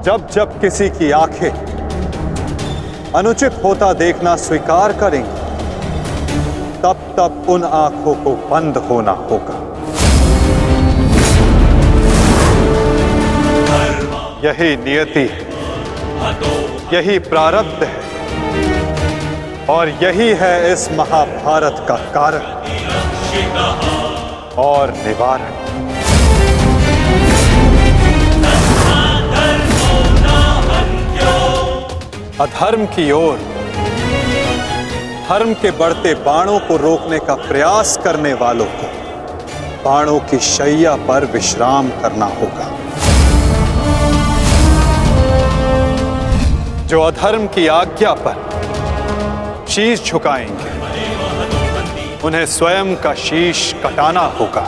जब जब किसी की आंखें अनुचित होता देखना स्वीकार करेंगी, तब तब उन आंखों को बंद होना होगा। यही नियति है, यही प्रारब्ध है, और यही है इस महाभारत का कारण और निवारण। अधर्म की ओर धर्म के बढ़ते बाणों को रोकने का प्रयास करने वालों को बाणों की शैया पर विश्राम करना होगा। जो अधर्म की आज्ञा पर शीश झुकाएंगे, उन्हें स्वयं का शीश कटाना होगा।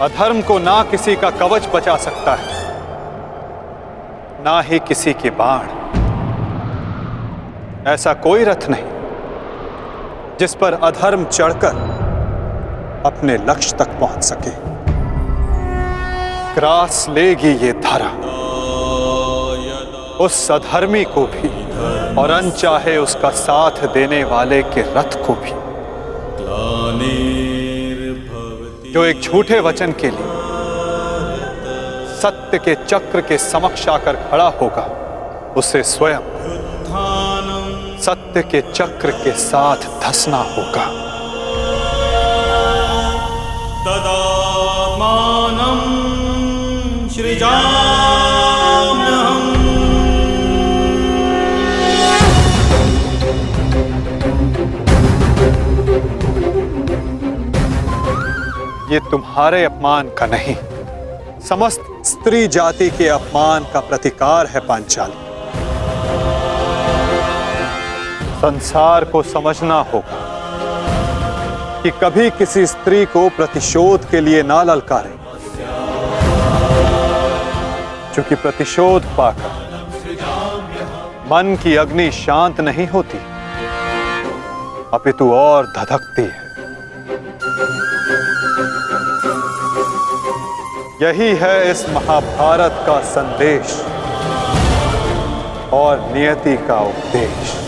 अधर्म को ना किसी का कवच बचा सकता है, ना ही किसी के बाण। ऐसा कोई रथ नहीं जिस पर अधर्म चढ़कर अपने लक्ष्य तक पहुंच सके। ग्रास लेगी ये धरा उस अधर्मी को भी, और अनचाहे उसका साथ देने वाले के रथ को भी। जो एक झूठे वचन के लिए सत्य के चक्र के समक्ष आकर खड़ा होगा, उसे स्वयं सत्य के चक्र के साथ धंसना होगा। तदात्मानं सृजाम्यहम्। ये तुम्हारे अपमान का नहीं, समस्त स्त्री जाति के अपमान का प्रतिकार है पांचाली। संसार को समझना होगा कि कभी किसी स्त्री को प्रतिशोध के लिए ना ललकारें, क्योंकि प्रतिशोध पाकर मन की अग्नि शांत नहीं होती, अपितु और धधकती है। यही है इस महाभारत का संदेश और नियति का उपदेश।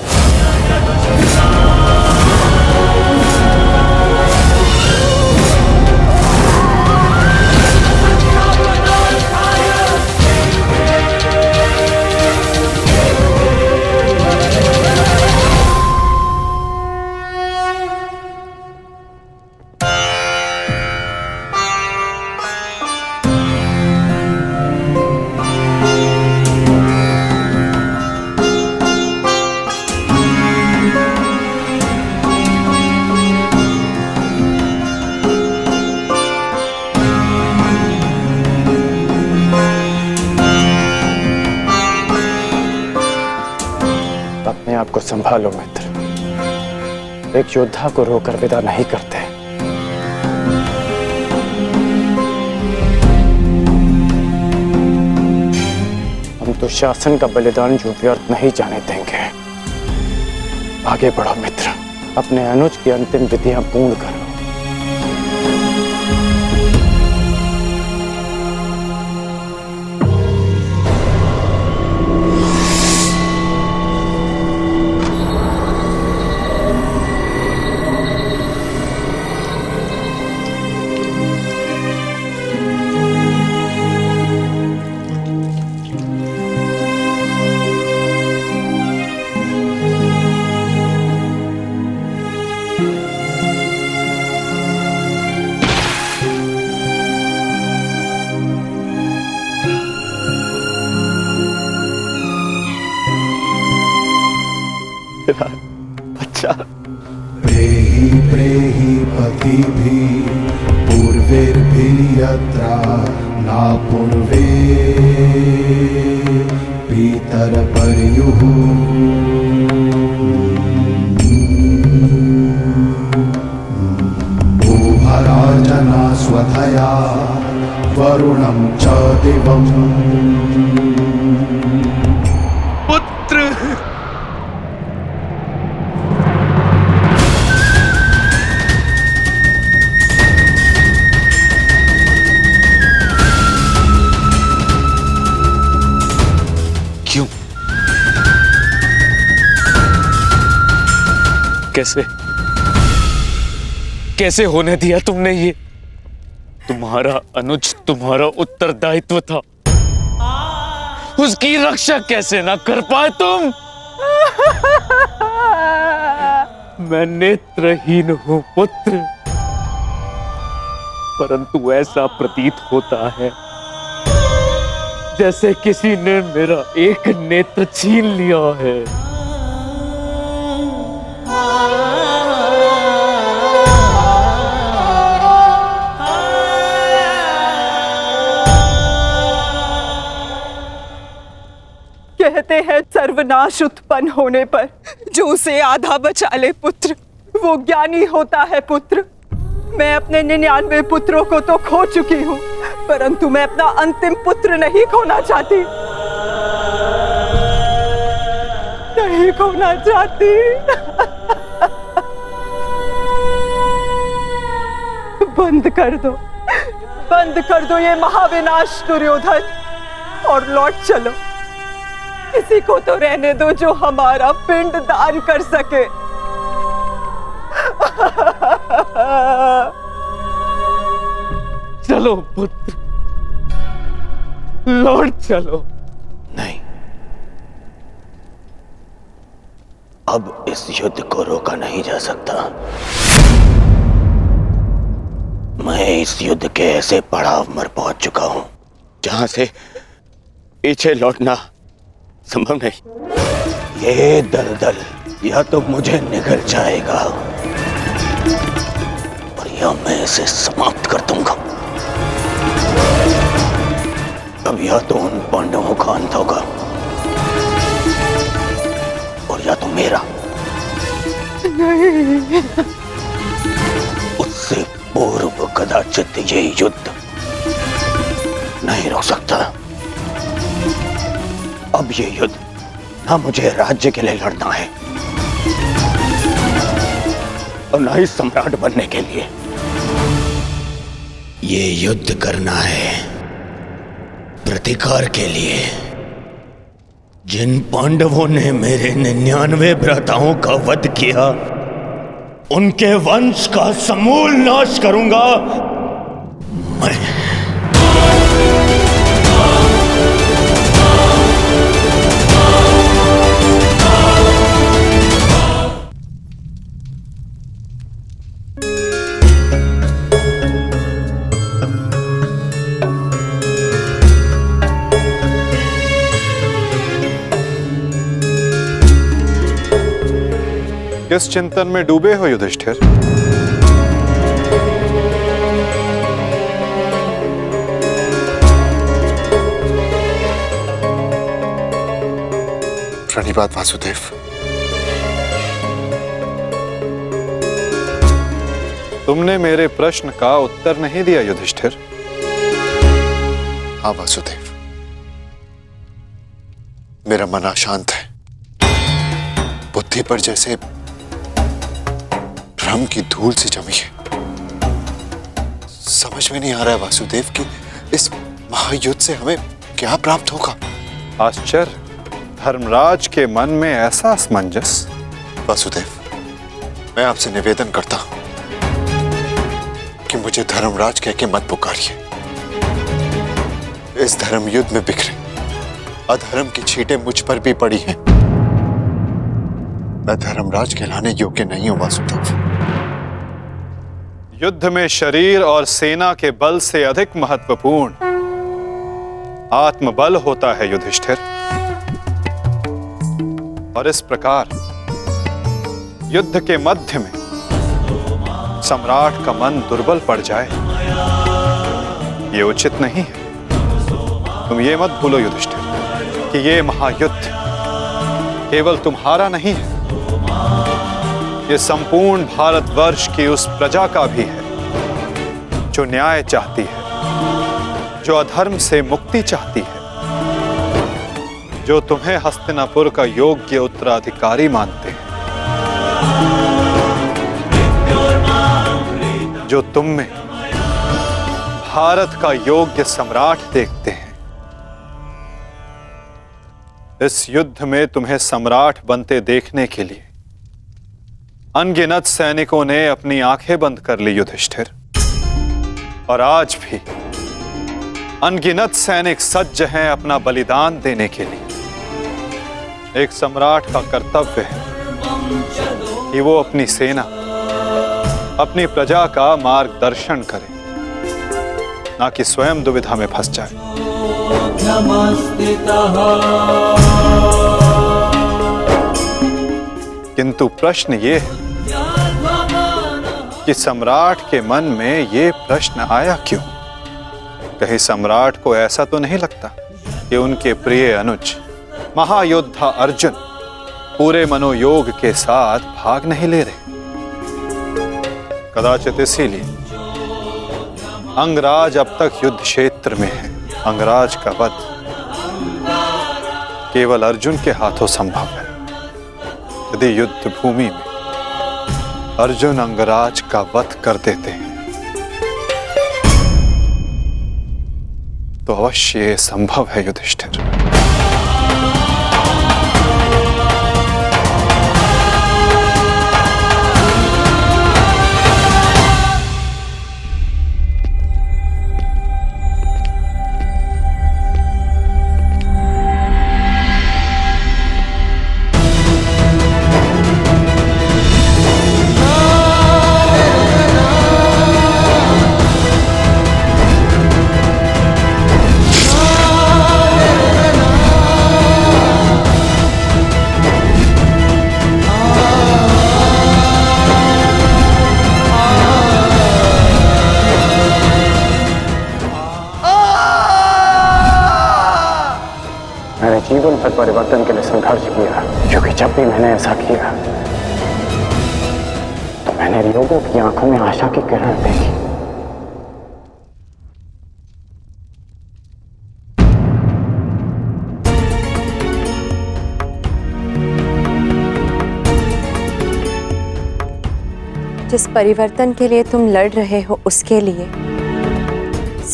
अपने आप को संभालो मित्र, एक योद्धा को रोकर विदा नहीं करते। हम तो शासन का बलिदान जो व्यर्थ नहीं जाने देंगे। आगे बढ़ो मित्र, अपने अनुज की अंतिम विधियां पूर्ण करो। अच्छा, प्रेहि प्रेहि पतिभिः पूर्वैर्भिर्यत्र नापूर्वे पितरपर्युः भूभराजना स्वधया वरुणं च दिवम्। पुत्र कैसे होने दिया तुमने ये? तुम्हारा अनुज तुम्हारा उत्तरदायित्व था, उसकी रक्षा कैसे ना कर पाए तुम? मैं नेत्रहीन हूं पुत्र, परंतु ऐसा प्रतीत होता है जैसे किसी ने मेरा एक नेत्र छीन लिया है। कहते हैं सर्वनाश उत्पन्न होने पर जो उसे आधा बचा ले पुत्र, वो ज्ञानी होता है पुत्र। मैं अपने 99 पुत्रों को तो खो चुकी हूँ, परंतु मैं अपना अंतिम पुत्र नहीं खोना चाहती, नहीं खोना चाहती। बंद कर दो ये महाविनाश दुर्योधन, और लौट चलो। किसी को तो रहने दो जो हमारा पिंड दान कर सके। चलो पुत्र, लौट चलो। नहीं, अब इस युद्ध को रोका नहीं जा सकता। मैं इस युद्ध के ऐसे पड़ाव पर पहुंच चुका हूं जहां से पीछे लौटना संभव नहीं। ये दलदल या तो मुझे निगल जाएगा और या मैं इसे समाप्त कर दूंगा। अब या तो उन पांडवों का अंत होगा और या तो मेरा। नहीं, उससे पूर्व कदाचित ये युद्ध नहीं रुक सकता। अब ये युद्ध ना मुझे राज्य के लिए लड़ना है और ना ही सम्राट बनने के लिए। ये युद्ध करना है प्रतिकार के लिए। जिन पांडवों ने मेरे 99 भ्राताओं का वध किया, उनके वंश का समूल नाश करूंगा मैं। किस चिंतन में डूबे हो युधिष्ठिर? प्रणिपात वासुदेव। तुमने मेरे प्रश्न का उत्तर नहीं दिया युधिष्ठिर। हाँ वासुदेव, मेरा मन अशांत है। बुद्धि पर जैसे भ्रम की धूल सी जमी है। समझ में नहीं आ रहा है वासुदेव कि इस महायुद्ध से हमें क्या प्राप्त होगा। आश्चर्य, धर्मराज के मन में ऐसा असमंजस। वासुदेव, मैं आपसे निवेदन करता हूं कि मुझे धर्मराज कह के मत पुकारिए। इस धर्म युद्ध में बिखरे अधर्म की छींटें मुझ पर भी पड़ी हैं। मैं धर्मराज कहलाने योग्य नहीं हूं वासुदेव। युद्ध में शरीर और सेना के बल से अधिक महत्वपूर्ण आत्मबल होता है युधिष्ठिर। और इस प्रकार युद्ध के मध्य में सम्राट का मन दुर्बल पड़ जाए, ये उचित नहीं है। तुम ये मत भूलो युधिष्ठिर कि ये महायुद्ध केवल तुम्हारा नहीं है, ये संपूर्ण भारतवर्ष की उस प्रजा का भी है जो न्याय चाहती है, जो अधर्म से मुक्ति चाहती है, जो तुम्हें हस्तिनापुर का योग्य उत्तराधिकारी मानते हैं, जो तुम में भारत का योग्य सम्राट देखते हैं। इस युद्ध में तुम्हें सम्राट बनते देखने के लिए अनगिनत सैनिकों ने अपनी आंखें बंद कर ली युधिष्ठिर, और आज भी अनगिनत सैनिक सज्ज हैं अपना बलिदान देने के लिए। एक सम्राट का कर्तव्य है कि वो अपनी सेना, अपनी प्रजा का मार्गदर्शन करे, ना कि स्वयं दुविधा में फंस जाए। किंतु प्रश्न ये है कि सम्राट के मन में ये प्रश्न आया क्यों? कहीं सम्राट को ऐसा तो नहीं लगता कि उनके प्रिय अनुज महायोद्धा अर्जुन पूरे मनोयोग के साथ भाग नहीं ले रहे? कदाचित इसीलिए अंगराज अब तक युद्ध क्षेत्र में है। अंगराज का वध केवल अर्जुन के हाथों संभव है। यदि युद्ध भूमि में अर्जुन अंगराज का वध कर देते हैं तो अवश्य ये संभव है युधिष्ठिर। मैंने जीवन भर परिवर्तन के लिए संघर्ष किया, क्योंकि जब भी मैंने ऐसा किया तो मैंने लोगों की आंखों में आशा की किरण देखी। जिस परिवर्तन के लिए तुम लड़ रहे हो उसके लिए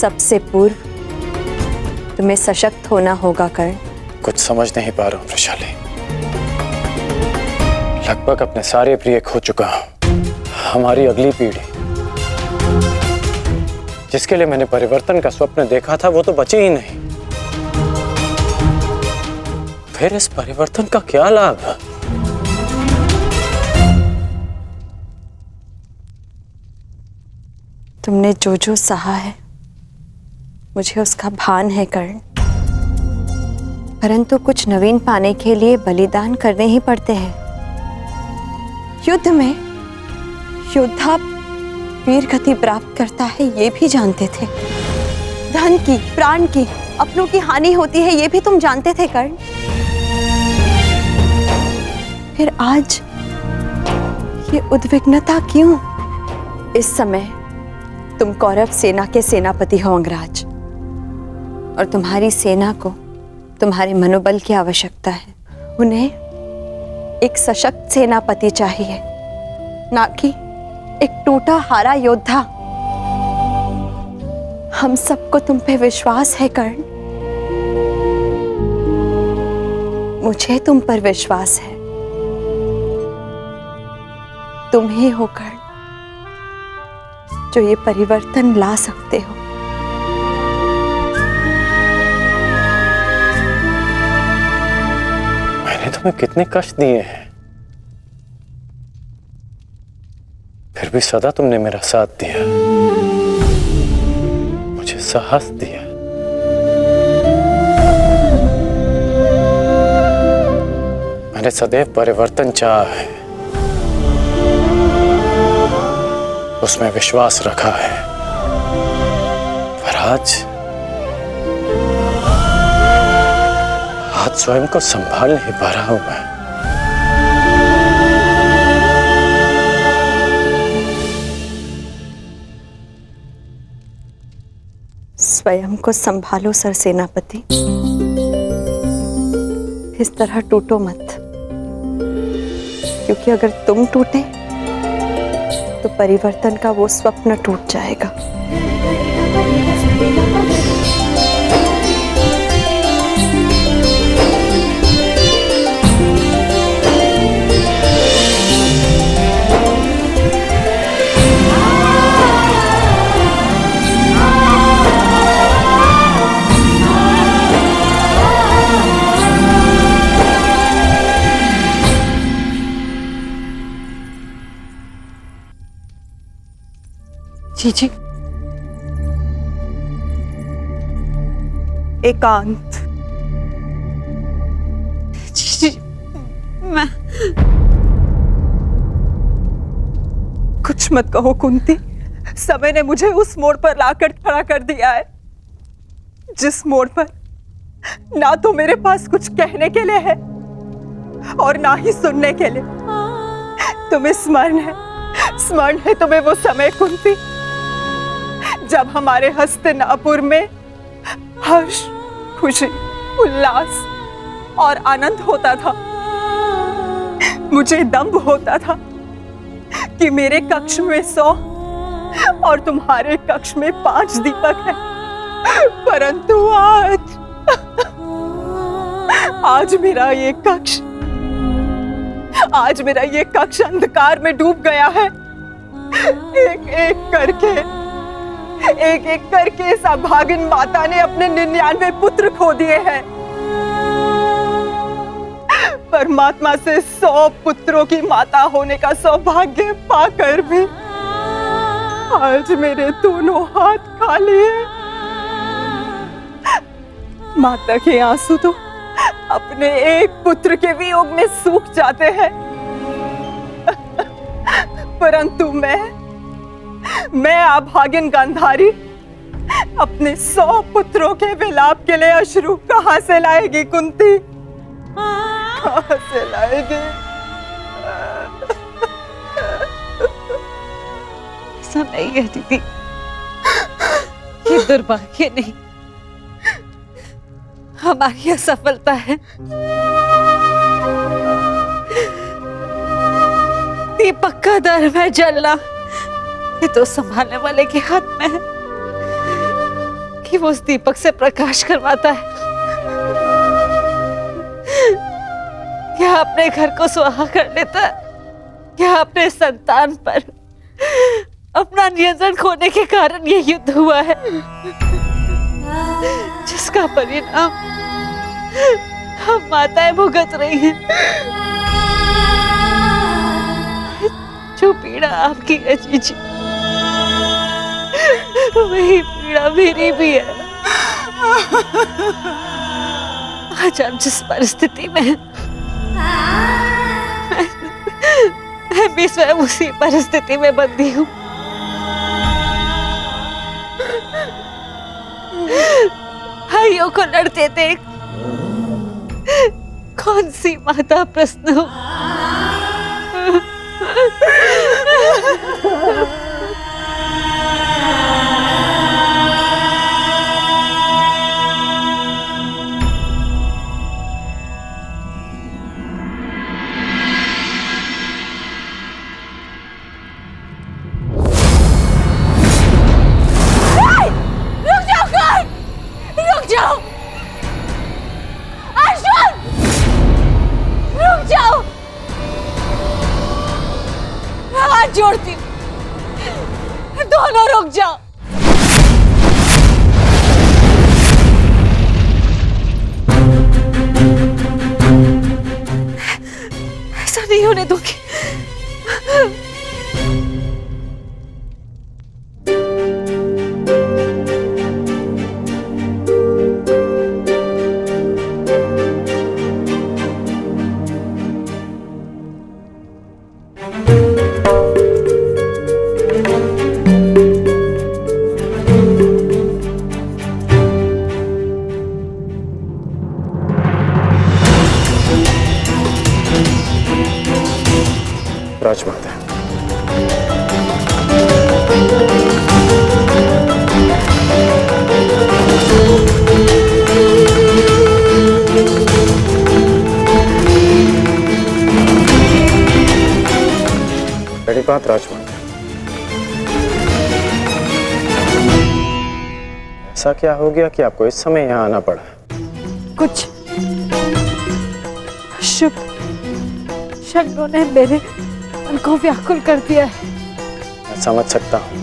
सबसे पूर्व तुम्हें सशक्त होना होगा कर्ण। कुछ समझ नहीं पा रहा हूं वृषाली। लगभग अपने सारे प्रिय खो चुका हूं। हमारी अगली पीढ़ी जिसके लिए मैंने परिवर्तन का स्वप्न देखा था वो तो बची ही नहीं। फिर इस परिवर्तन का क्या लाभ? तुमने जो जो सहा है मुझे उसका भान है कर्ण, परंतु कुछ नवीन पाने के लिए बलिदान करने ही पड़ते हैं। युद्ध में योद्धा वीर गति प्राप्त करता है ये भी जानते थे। धन की, प्राण की, अपनों की हानि होती है ये भी तुम जानते थे कर्ण। फिर आज ये उद्विग्नता क्यों? इस समय तुम कौरव सेना के सेनापति हो अंगराज, और तुम्हारी सेना को तुम्हारे मनोबल की आवश्यकता है। उन्हें एक सशक्त सेनापति चाहिए, ना कि एक टूटा हारा योद्धा। हम सबको तुम पे विश्वास है कर्ण, मुझे तुम पर विश्वास है। तुम ही हो कर्ण जो ये परिवर्तन ला सकते हो। मैंने तुम्हें कितने कष्ट दिए हैं, फिर भी सदा तुमने मेरा साथ दिया, मुझे साहस दिया। मैंने सदैव परिवर्तन चाहा है, उसमें विश्वास रखा है, पर आज स्वयं को संभाल नहीं पा रहा हूं मैं। स्वयं को संभालो सरसेनापति, इस तरह टूटो मत, क्योंकि अगर तुम टूटे तो परिवर्तन का वो स्वप्न टूट जाएगा। जी। एकांत। जी, मैं कुछ मत कहो कुंती। समय ने मुझे उस मोड़ पर लाकर खड़ा कर दिया है जिस मोड़ पर ना तो मेरे पास कुछ कहने के लिए है और ना ही सुनने के लिए। तुम्हें स्मरण है तुम्हें वो समय कुंती जब हमारे हस्तिनापुर में हर्ष, खुशी, उल्लास और आनंद होता था। मुझे दंभ होता था कि मेरे कक्ष में 100 और तुम्हारे कक्ष में 5 दीपक हैं। परंतु आज मेरा ये कक्ष अंधकार में डूब गया है। एक एक करके इस अभागिन माता ने अपने 99 पुत्र खो दिए हैं। परमात्मा से 100 पुत्रों की माता होने का सौभाग्य पाकर भी आज मेरे दोनों हाथ खाली हैं। माता के आंसू तो अपने एक पुत्र के वियोग में सूख जाते हैं, परंतु मैं अभागिन गांधारी अपने 100 पुत्रों के विलाप के लिए अश्रु कहां से लाएगी कुंती? कहां से लाएगी? ऐसा नहीं है दीदी, ये दुर्भाग्य नहीं, हमारी असफलता है। दीपक का दर में जलना ये तो संभालने वाले के हाथ में है कि वो उस दीपक से प्रकाश करवाता है या अपने घर को सुहा कर लेता है या अपने संतान पर अपना नियंत्रण खोने के कारण ये युद्ध हुआ है जिसका परिणाम हम माताएं भुगत रही हैं। जो पीड़ा आपकी है जीजी, वही पीड़ा मेरी भी है। आज हम जिस परिस्थिति में हैं, मैं भी स्वयं उसी परिस्थिति में बंदी हूँ। भाइयों को लड़ते देख कौन सी माता प्रश्न हो। जोड़ती हूँ, दोनों रुक जाओ। ऐसा नहीं होने दूंगी। राजमाता, बड़ी बात राजमाता, ऐसा क्या हो गया कि आपको इस समय यहाँ आना पड़ा? कुछ शुभ शब्दों ने मेरे उनको व्याकुल कर दिया है। मैं समझ सकता हूँ।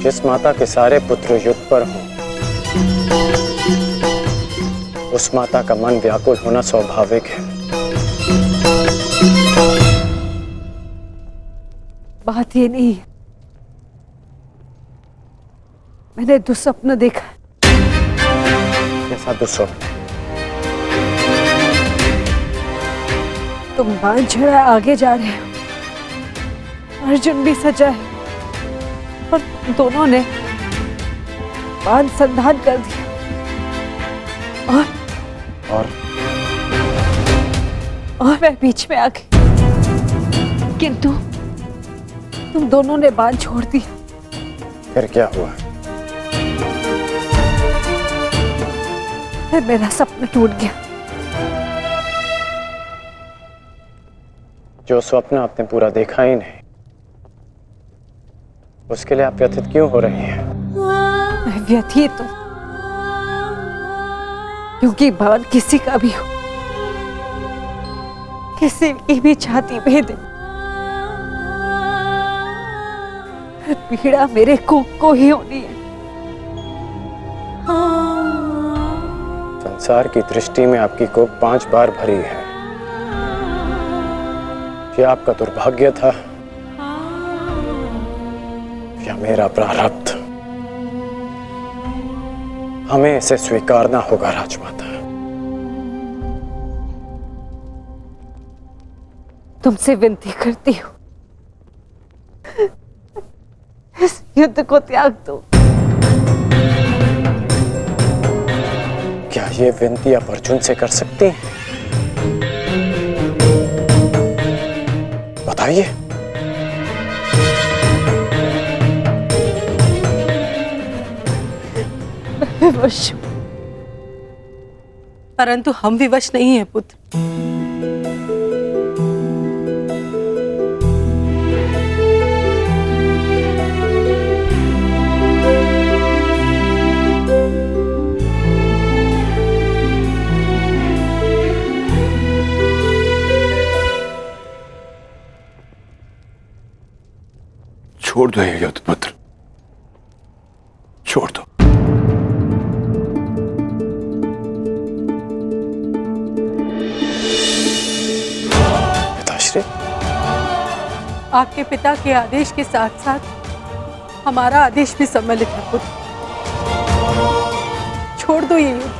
जिस माता के सारे पुत्र युद्ध पर हों, उस माता का मन व्याकुल होना स्वाभाविक है। बात ये नहीं है, मैंने दुस्वप्न देखा। कैसा दुस्वप्न? तुम बांध छड़ा आगे जा रहे हो, अर्जुन भी सजा है, और दोनों ने बांध संधान कर दिया और मैं बीच में आ गई, किंतु तुम दोनों ने बांध छोड़ दिया। फिर क्या हुआ? फिर मेरा सपना टूट गया। जो स्वप्न आपने पूरा देखा ही नहीं, उसके लिए आप व्यथित क्यों हो रही हैं? मैं व्यथित हूं क्योंकि बाण किसी का भी हो, किसी की भी छाती भेदे, पीड़ा मेरे को ही होनी है। संसार की दृष्टि में आपकी कोख 5 बार भरी है। क्या आपका दुर्भाग्य था या मेरा प्रारब्ध? हमें इसे स्वीकारना होगा राजमाता। तुमसे विनती करती हूँ, इस युद्ध को त्याग दो। क्या ये विनती आप अर्जुन से कर सकती हैं? बताइए। विवश, परंतु हम विवश नहीं हैं पुत्र। छोड़ दो ये युद्ध पुत्र, छोड़ दो। पिताश्री, आपके पिता के आदेश के साथ साथ हमारा आदेश भी सम्मिलित है पुत्र। छोड़ दो ये युद्ध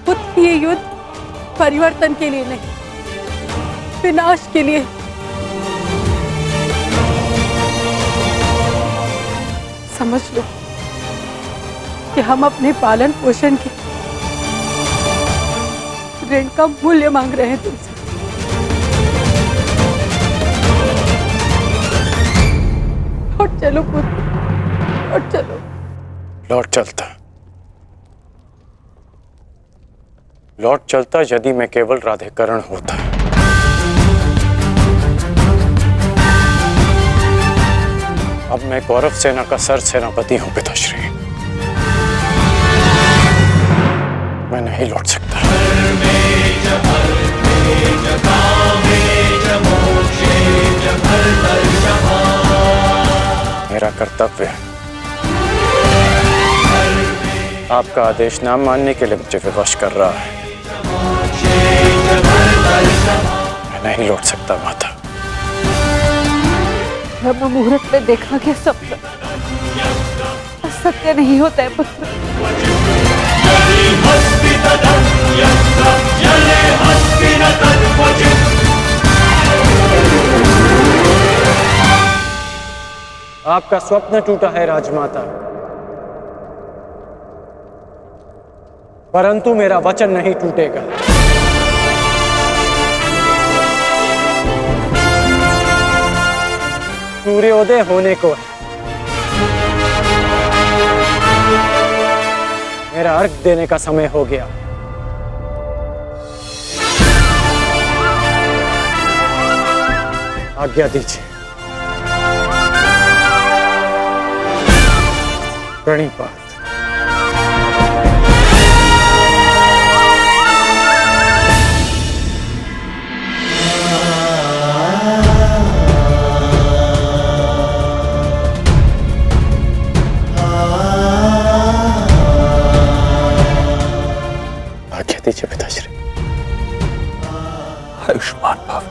पुत्र। ये युद्ध परिवर्तन के लिए नहीं, विनाश के लिए। समझ लो कि हम अपने पालन पोषण के ऋण का मूल्य मांग रहे हैं तुमसे। लौट चलो पुत्र, लौट चलो। लौट चलता यदि मैं केवल राधेकरण होता। अब मैं कौरव सेना का सर सेनापति हूं पिताश्री, मैं नहीं लौट सकता। मेरा कर्तव्य है, आपका आदेश ना मानने के लिए मुझे विवश कर रहा है। मैं नहीं लौट सकता माता। ब्रह्म मुहूर्त में देखा गया सपना सत्य नहीं होता है पुत्र। आपका स्वप्न टूटा है राजमाता, परंतु मेरा वचन नहीं टूटेगा। सूर्योदय होने को है, मेरा अर्घ देने का समय हो गया। आज्ञा दीजिए। प्रणिपात। आज्ञा दीजिए पिताश्री। आयुष्मान भव।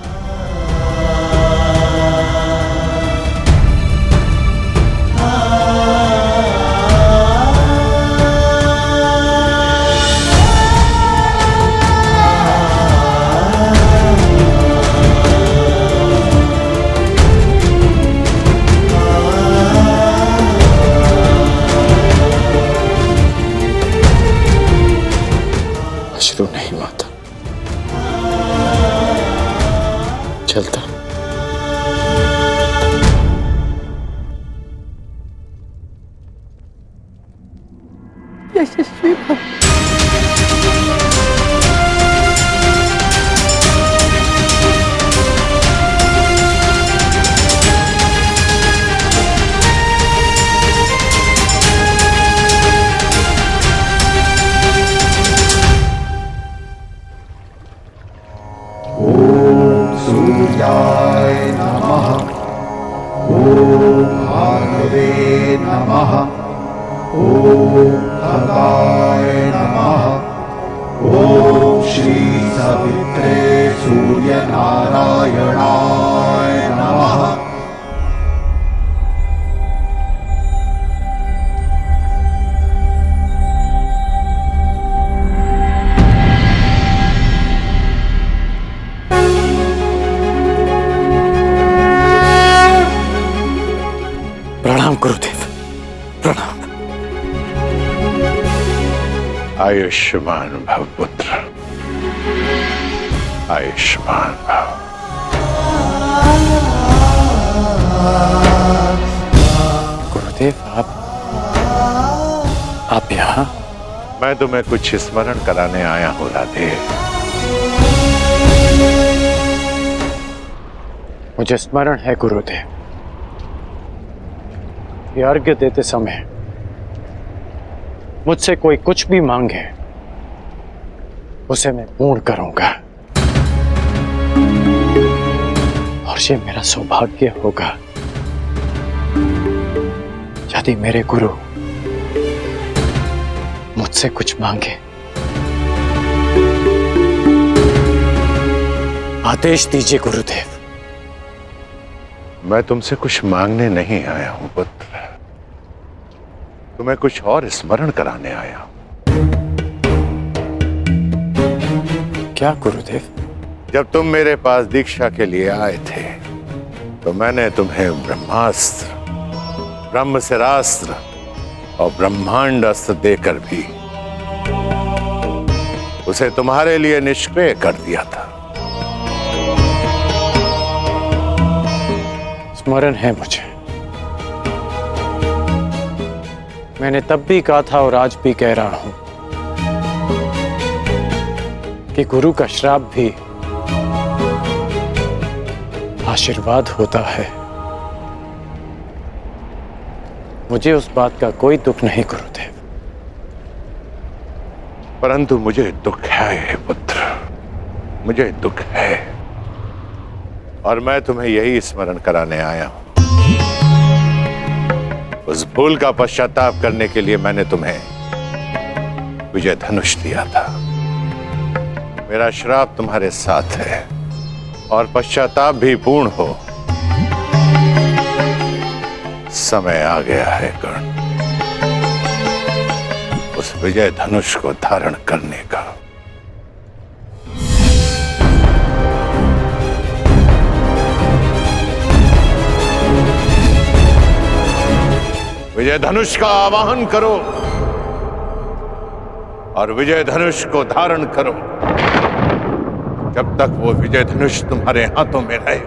चलता। यशस्वी भव। सूर्याय नमः। ॐ भार्गवे नमः। ॐ खगाय नमः। ॐ श्री सवित्रे सूर्यनारायणाय नमः। प्रणाम गुरुदेव, प्रणाम। आयुष्मान भव पुत्र, आयुष्मान भव। गुरुदेव आप यहाँ? मैं तुम्हें कुछ स्मरण कराने आया हूँ राधे। मुझे स्मरण है गुरुदेव, ये अर्घ्य देते समय मुझसे कोई कुछ भी मांगे उसे मैं पूर्ण करूंगा, और ये मेरा सौभाग्य होगा यदि मेरे गुरु मुझसे कुछ मांगे। आदेश दीजिए गुरुदेव। मैं तुमसे कुछ मांगने नहीं आया हूं पुत्र, तुम्हें कुछ और स्मरण कराने आया हूं। क्या गुरुदेव? जब तुम मेरे पास दीक्षा के लिए आए थे तो मैंने तुम्हें ब्रह्मास्त्र, ब्रह्मशिरास्त्र और ब्रह्मांड अस्त्र देकर भी उसे तुम्हारे लिए निष्क्रिय कर दिया था। स्मरण है मुझे, मैंने तब भी कहा था और आज भी कह रहा हूं कि गुरु का श्राप भी आशीर्वाद होता है। मुझे उस बात का कोई दुख नहीं गुरुदेव। परंतु मुझे दुख है पुत्र, मुझे दुख है, और मैं तुम्हें यही स्मरण कराने आया हूं। उस भूल का पश्चाताप करने के लिए मैंने तुम्हें विजय धनुष दिया था। मेरा श्राप तुम्हारे साथ है और पश्चाताप भी पूर्ण हो। समय आ गया है कर्ण, उस विजय धनुष को धारण करने का। विजय धनुष का आवाहन करो और विजय धनुष को धारण करो। जब तक वो विजय धनुष तुम्हारे हाथों में रहे,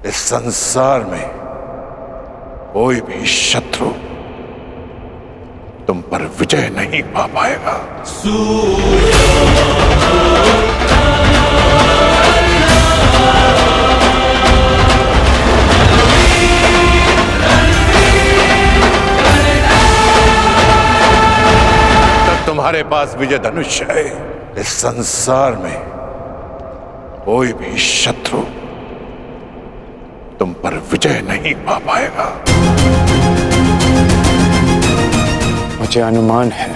इस संसार में कोई भी शत्रु तुम पर विजय नहीं पा पाएगा। तुम्हारे पास विजय धनुष है, इस संसार में कोई भी शत्रु तुम पर विजय नहीं पा पाएगा। मुझे अनुमान है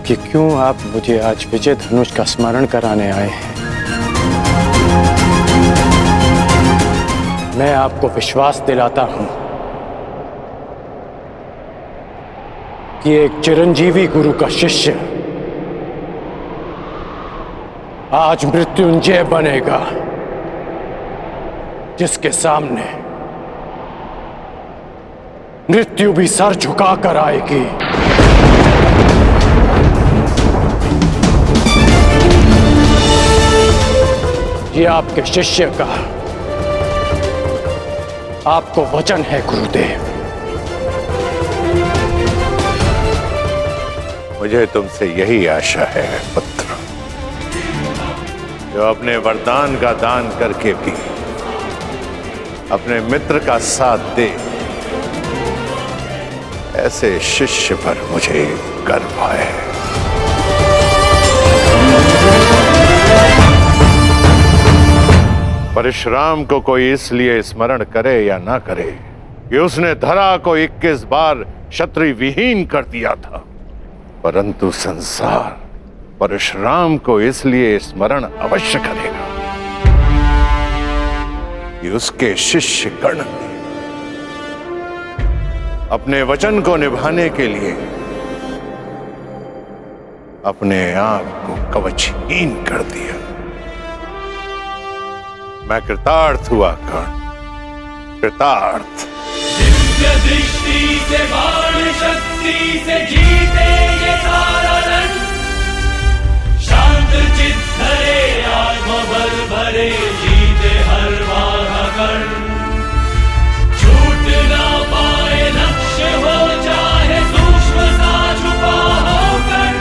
कि क्यों आप मुझे आज विजय धनुष का स्मरण कराने आए हैं। मैं आपको विश्वास दिलाता हूं कि एक चिरंजीवी गुरु का शिष्य आज मृत्युंजय बनेगा, जिसके सामने मृत्यु भी सर झुकाकर आएगी। ये आपके शिष्य का आपको वचन है गुरुदेव। मुझे तुमसे यही आशा है पुत्र, जो अपने वरदान का दान करके भी अपने मित्र का साथ दे। ऐसे शिष्य पर मुझे गर्व है। परशुराम को कोई इसलिए स्मरण करे या ना करे कि उसने धरा को 21 बार क्षत्रिय विहीन कर दिया था, परंतु संसार परशुराम को इसलिए स्मरण अवश्य करेगा कि उसके शिष्य गण ने अपने वचन को निभाने के लिए अपने आप को कवचहीन कर दिया। मैं कृतार्थ हुआ कर्ण, कृतार्थ। दिव्य दृष्टि से बाण शक्ति से जीते ये सारा रण, शांत चित्त धरे आत्मबल भरे जीते हर बाधा कण। छूट ना पाए लक्ष्य हो चाहे सूक्ष्म सा छुपा हो कण।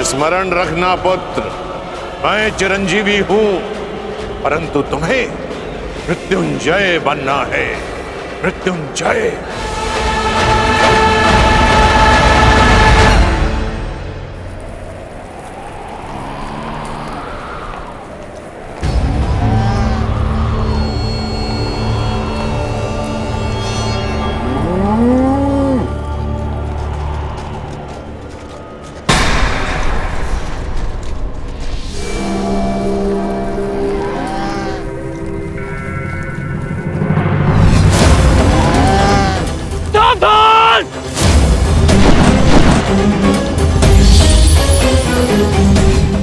स्मरण रखना पुत्र, मैं चिरंजीवी हूं, परंतु तुम्हें मृत्युंजय बनना है। मृत्युंजय।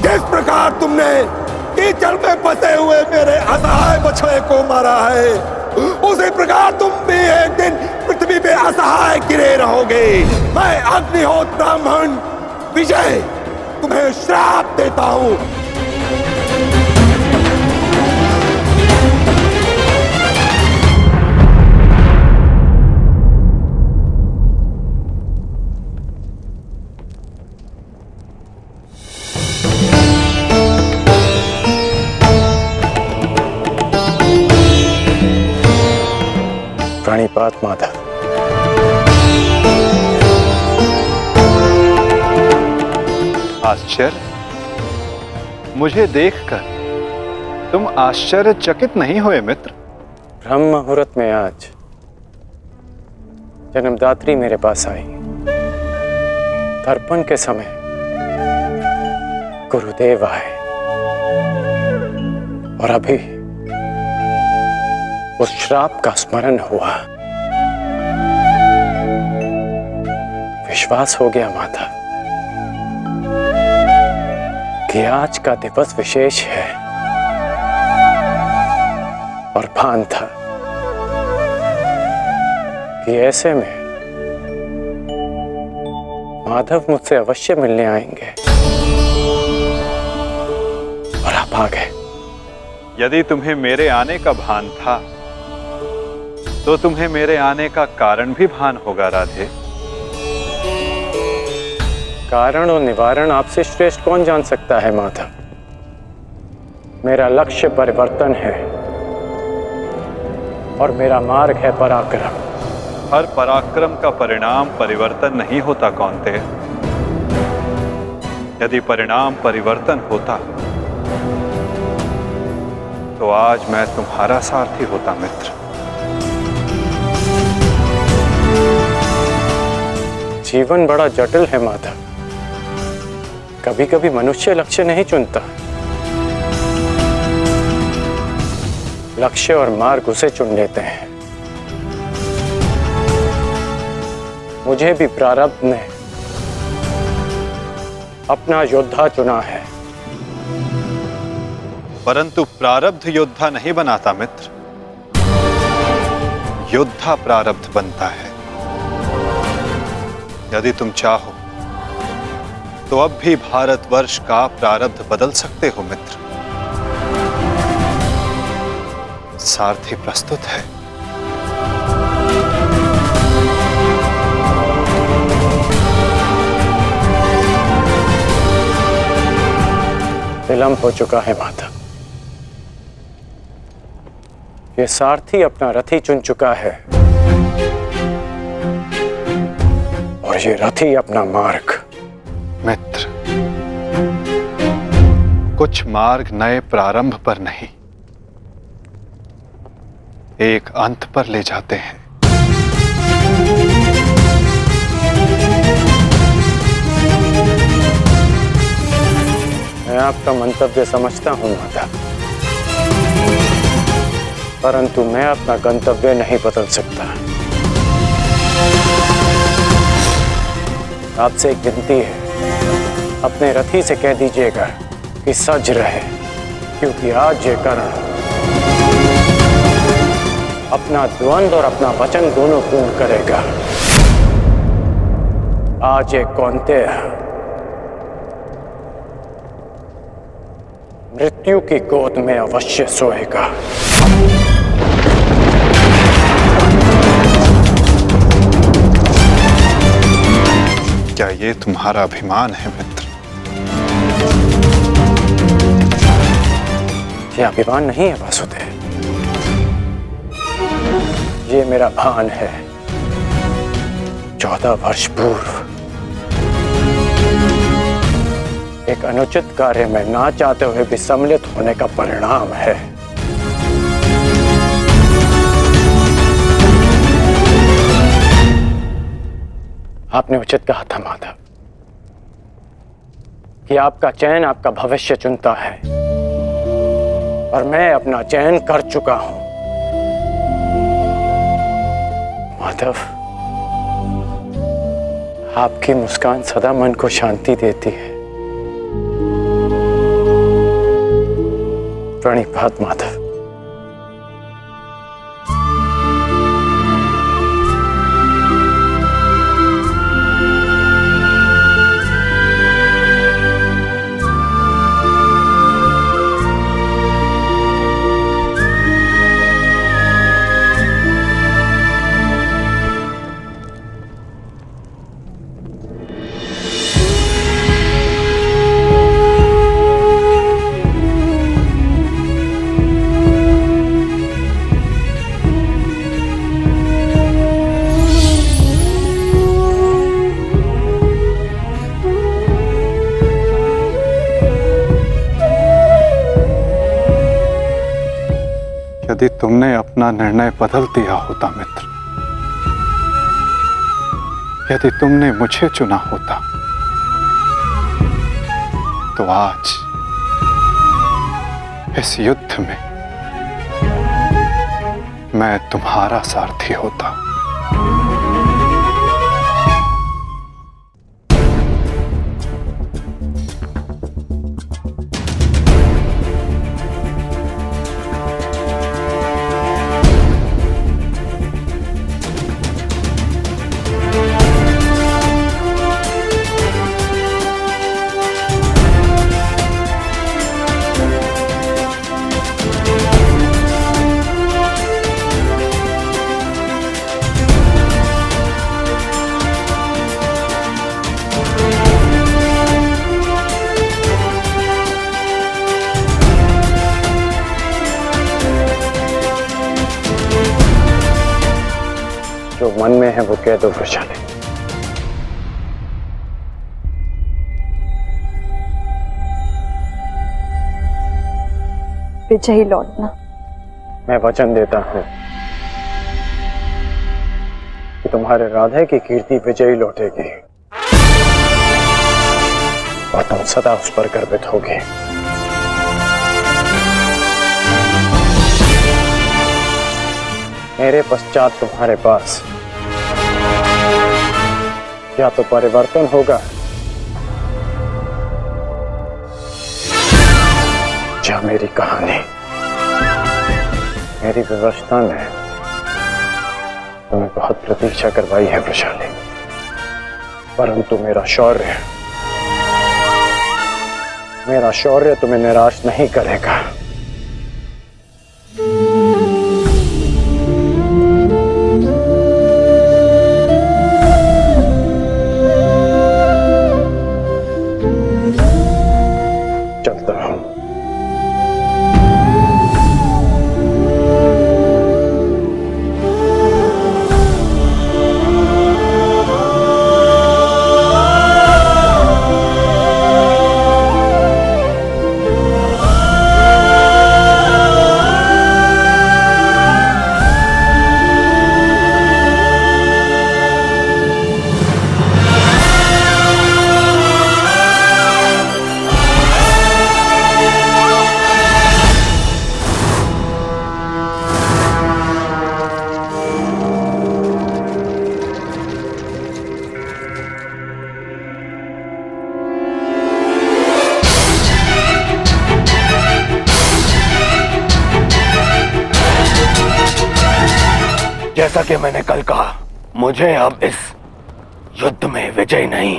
किस प्रकार तुमने कीचड़ में फंसे हुए मेरे असहाय बछड़े को मारा है, उसी प्रकार तुम भी एक दिन पृथ्वी पे असहाय गिरे रहोगे। मैं अग्निहोत्र ब्राह्मण विजय तुम्हें श्राप देता हूं। प्रणिपात माता। आश्चर्य, मुझे देखकर तुम आश्चर्यचकित नहीं हुए मित्र? ब्रह्म मुहूर्त में आज जन्मदात्री मेरे पास आई। तर्पण के समय गुरुदेव आए और अभी उस श्राप का स्मरण हुआ। विश्वास हो गया माता कि आज का दिवस विशेष है और भान था कि ऐसे में माधव मुझसे अवश्य मिलने आएंगे और आप आ गए। यदि तुम्हें मेरे आने का भान था तो तुम्हें मेरे आने का कारण भी भान होगा राधे। कारण और निवारण आपसे श्रेष्ठ कौन जान सकता है माधव। मेरा लक्ष्य परिवर्तन है और मेरा मार्ग है पराक्रम। हर पराक्रम का परिणाम परिवर्तन नहीं होता कौन्ते। यदि परिणाम परिवर्तन होता तो आज मैं तुम्हारा सारथी होता मित्र। जीवन बड़ा जटिल है माधव। कभी कभी मनुष्य लक्ष्य नहीं चुनता, लक्ष्य और मार्ग उसे चुन लेते हैं। मुझे भी प्रारब्ध ने अपना योद्धा चुना है। परंतु प्रारब्ध योद्धा नहीं बनाता मित्र, योद्धा प्रारब्ध बनता है। यदि तुम चाहो तो अब भी भारतवर्ष का प्रारब्ध बदल सकते हो मित्र। सारथी प्रस्तुत है। विलंब हो चुका है माता। ये सारथी अपना रथी चुन चुका है और ये रथी अपना मार्ग। मित्र, कुछ मार्ग नए प्रारंभ पर नहीं, एक अंत पर ले जाते हैं। मैं आपका मंतव्य समझता हूं माता, परंतु मैं अपना गंतव्य नहीं बदल सकता। आपसे एक विनती है, अपने रथी से कह दीजिएगा कि सज रहे, क्योंकि आज ये कर्ण अपना द्वंद्व और अपना वचन दोनों पूर्ण करेगा। आज एक कौन्तेय मृत्यु की गोद में अवश्य सोएगा। क्या ये तुम्हारा अभिमान है मित्र? ये अभिमान नहीं है वासुदेव, ये मेरा भान है। 14 वर्ष पूर्व एक अनुचित कार्य में ना चाहते हुए भी सम्मिलित होने का परिणाम है। आपने उचित कहा था माधव कि आपका चयन आपका भविष्य चुनता है और मैं अपना चयन कर चुका हूं। माधव, आपकी मुस्कान सदा मन को शांति देती है। प्रणिपात माधव। यदि तुमने अपना निर्णय बदल दिया होता मित्र, यदि तुमने मुझे चुना होता तो आज इस युद्ध में मैं तुम्हारा सारथी होता। जो मन में है वो कह दो वृषाली। विजयी लौटना। मैं वचन देता हूं कि तुम्हारे राधे की कीर्ति विजयी लौटेगी और तुम सदा उस पर गर्वित होगे। मेरे पश्चात तुम्हारे पास या तो परिवर्तन होगा या मेरी कहानी। मेरी व्यवस्था ने तुम्हें बहुत प्रतीक्षा करवाई है वृषाली, परंतु मेरा शौर्य तुम्हें निराश नहीं करेगा। चलता हूं। जैसा कि मैंने कल कहा, मुझे अब इस युद्ध में विजय नहीं,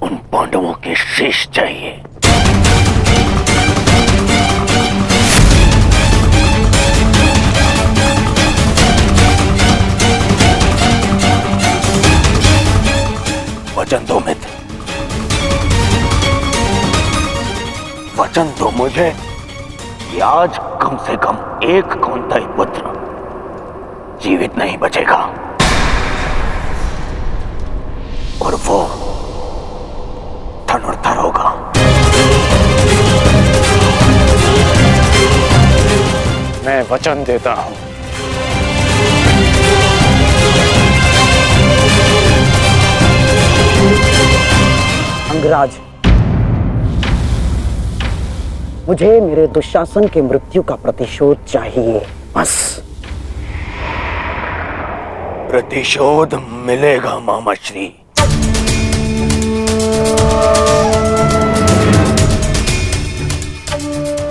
उन पांडवों के शीश चाहिए। वचन दो मित्र, वचन दो मुझे कि आज कम से कम एक कौंतेय पुत्र जीवित नहीं बचेगा और वो धनुर्धर होगा। मैं वचन देता हूं। अंगराज, मुझे मेरे दुशासन के मृत्यु का प्रतिशोध चाहिए, बस। प्रतिशोध मिलेगा मामाश्री।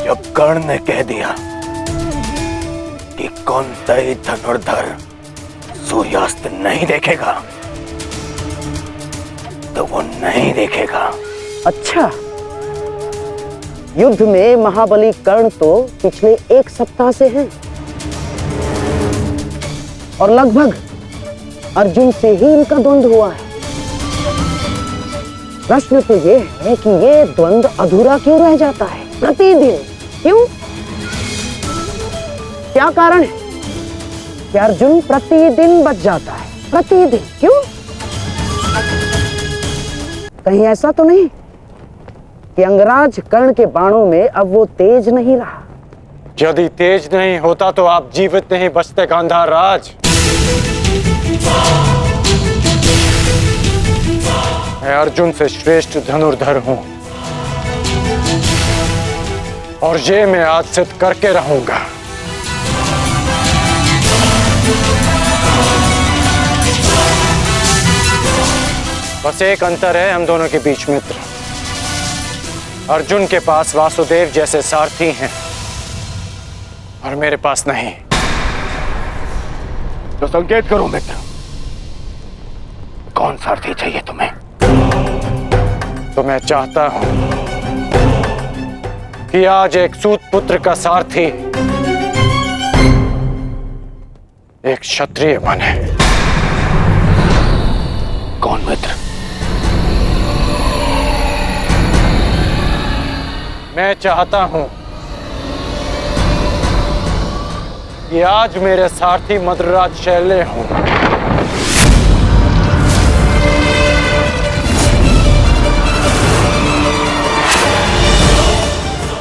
जब कर्ण ने कह दिया कि कौंतेय धनुर्धर सूर्यास्त नहीं देखेगा तो वो नहीं देखेगा। अच्छा, युद्ध में महाबली कर्ण तो पिछले एक सप्ताह से हैं और लगभग अर्जुन से ही इनका द्वंद्व हुआ है। प्रश्न तो ये है कि ये द्वंद्व अधूरा क्यों रह जाता है प्रतिदिन? क्यों? क्या कारण है कि अर्जुन प्रतिदिन बच जाता है? प्रतिदिन क्यों? कहीं ऐसा तो नहीं कि अंगराज कर्ण के बाणों में अब वो तेज नहीं रहा? यदि तेज नहीं होता तो आप जीवित नहीं बचते गांधार राज। मैं अर्जुन से श्रेष्ठ धनुर्धर हूं और ये मैं आज सिद्ध करके रहूंगा। बस एक अंतर है हम दोनों के बीच, मित्र। अर्जुन के पास वासुदेव जैसे सारथी हैं और मेरे पास नहीं। तो संकेत करो मित्र, कौन सारथी चाहिए तुम्हें? तो मैं चाहता हूं कि आज एक सूत पुत्र का सारथी एक क्षत्रिय बने। कौन मित्र? मैं चाहता हूं कि आज मेरे सारथी मद्रराज शैले हों।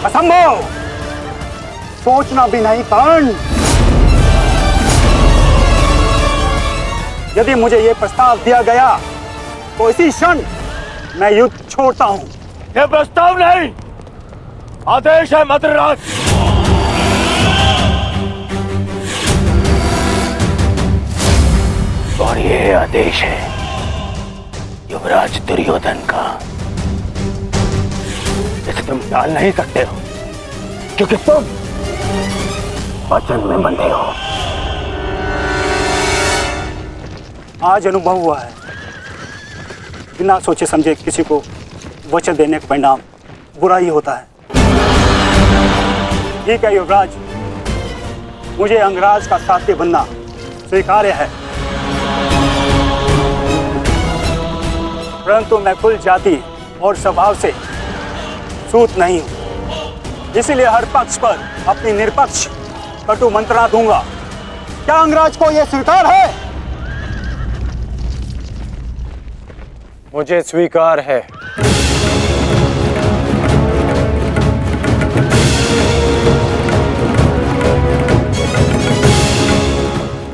असंभव, सोचना भी नहीं कर्ण। यदि मुझे यह प्रस्ताव दिया गया तो इसी क्षण मैं युद्ध छोड़ता हूं। यह प्रस्ताव नहीं, आदेश है मद्रराज। और यह आदेश है युवराज दुर्योधन का। इसे तुम टाल नहीं सकते हो, क्योंकि तुम वचन में बंधे हो। आज अनुभव हुआ है, बिना सोचे समझे किसी को वचन देने का परिणाम बुरा ही होता है। ठीक है युवराज, मुझे अंगराज का साथी बनना स्वीकार्य है, परंतु मैं कुल जाति और स्वभाव से सूत नहीं हूं, इसीलिए हर पक्ष पर अपनी निष्पक्ष कटु मंत्रणा दूंगा। क्या अंगराज को यह स्वीकार है? मुझे स्वीकार है।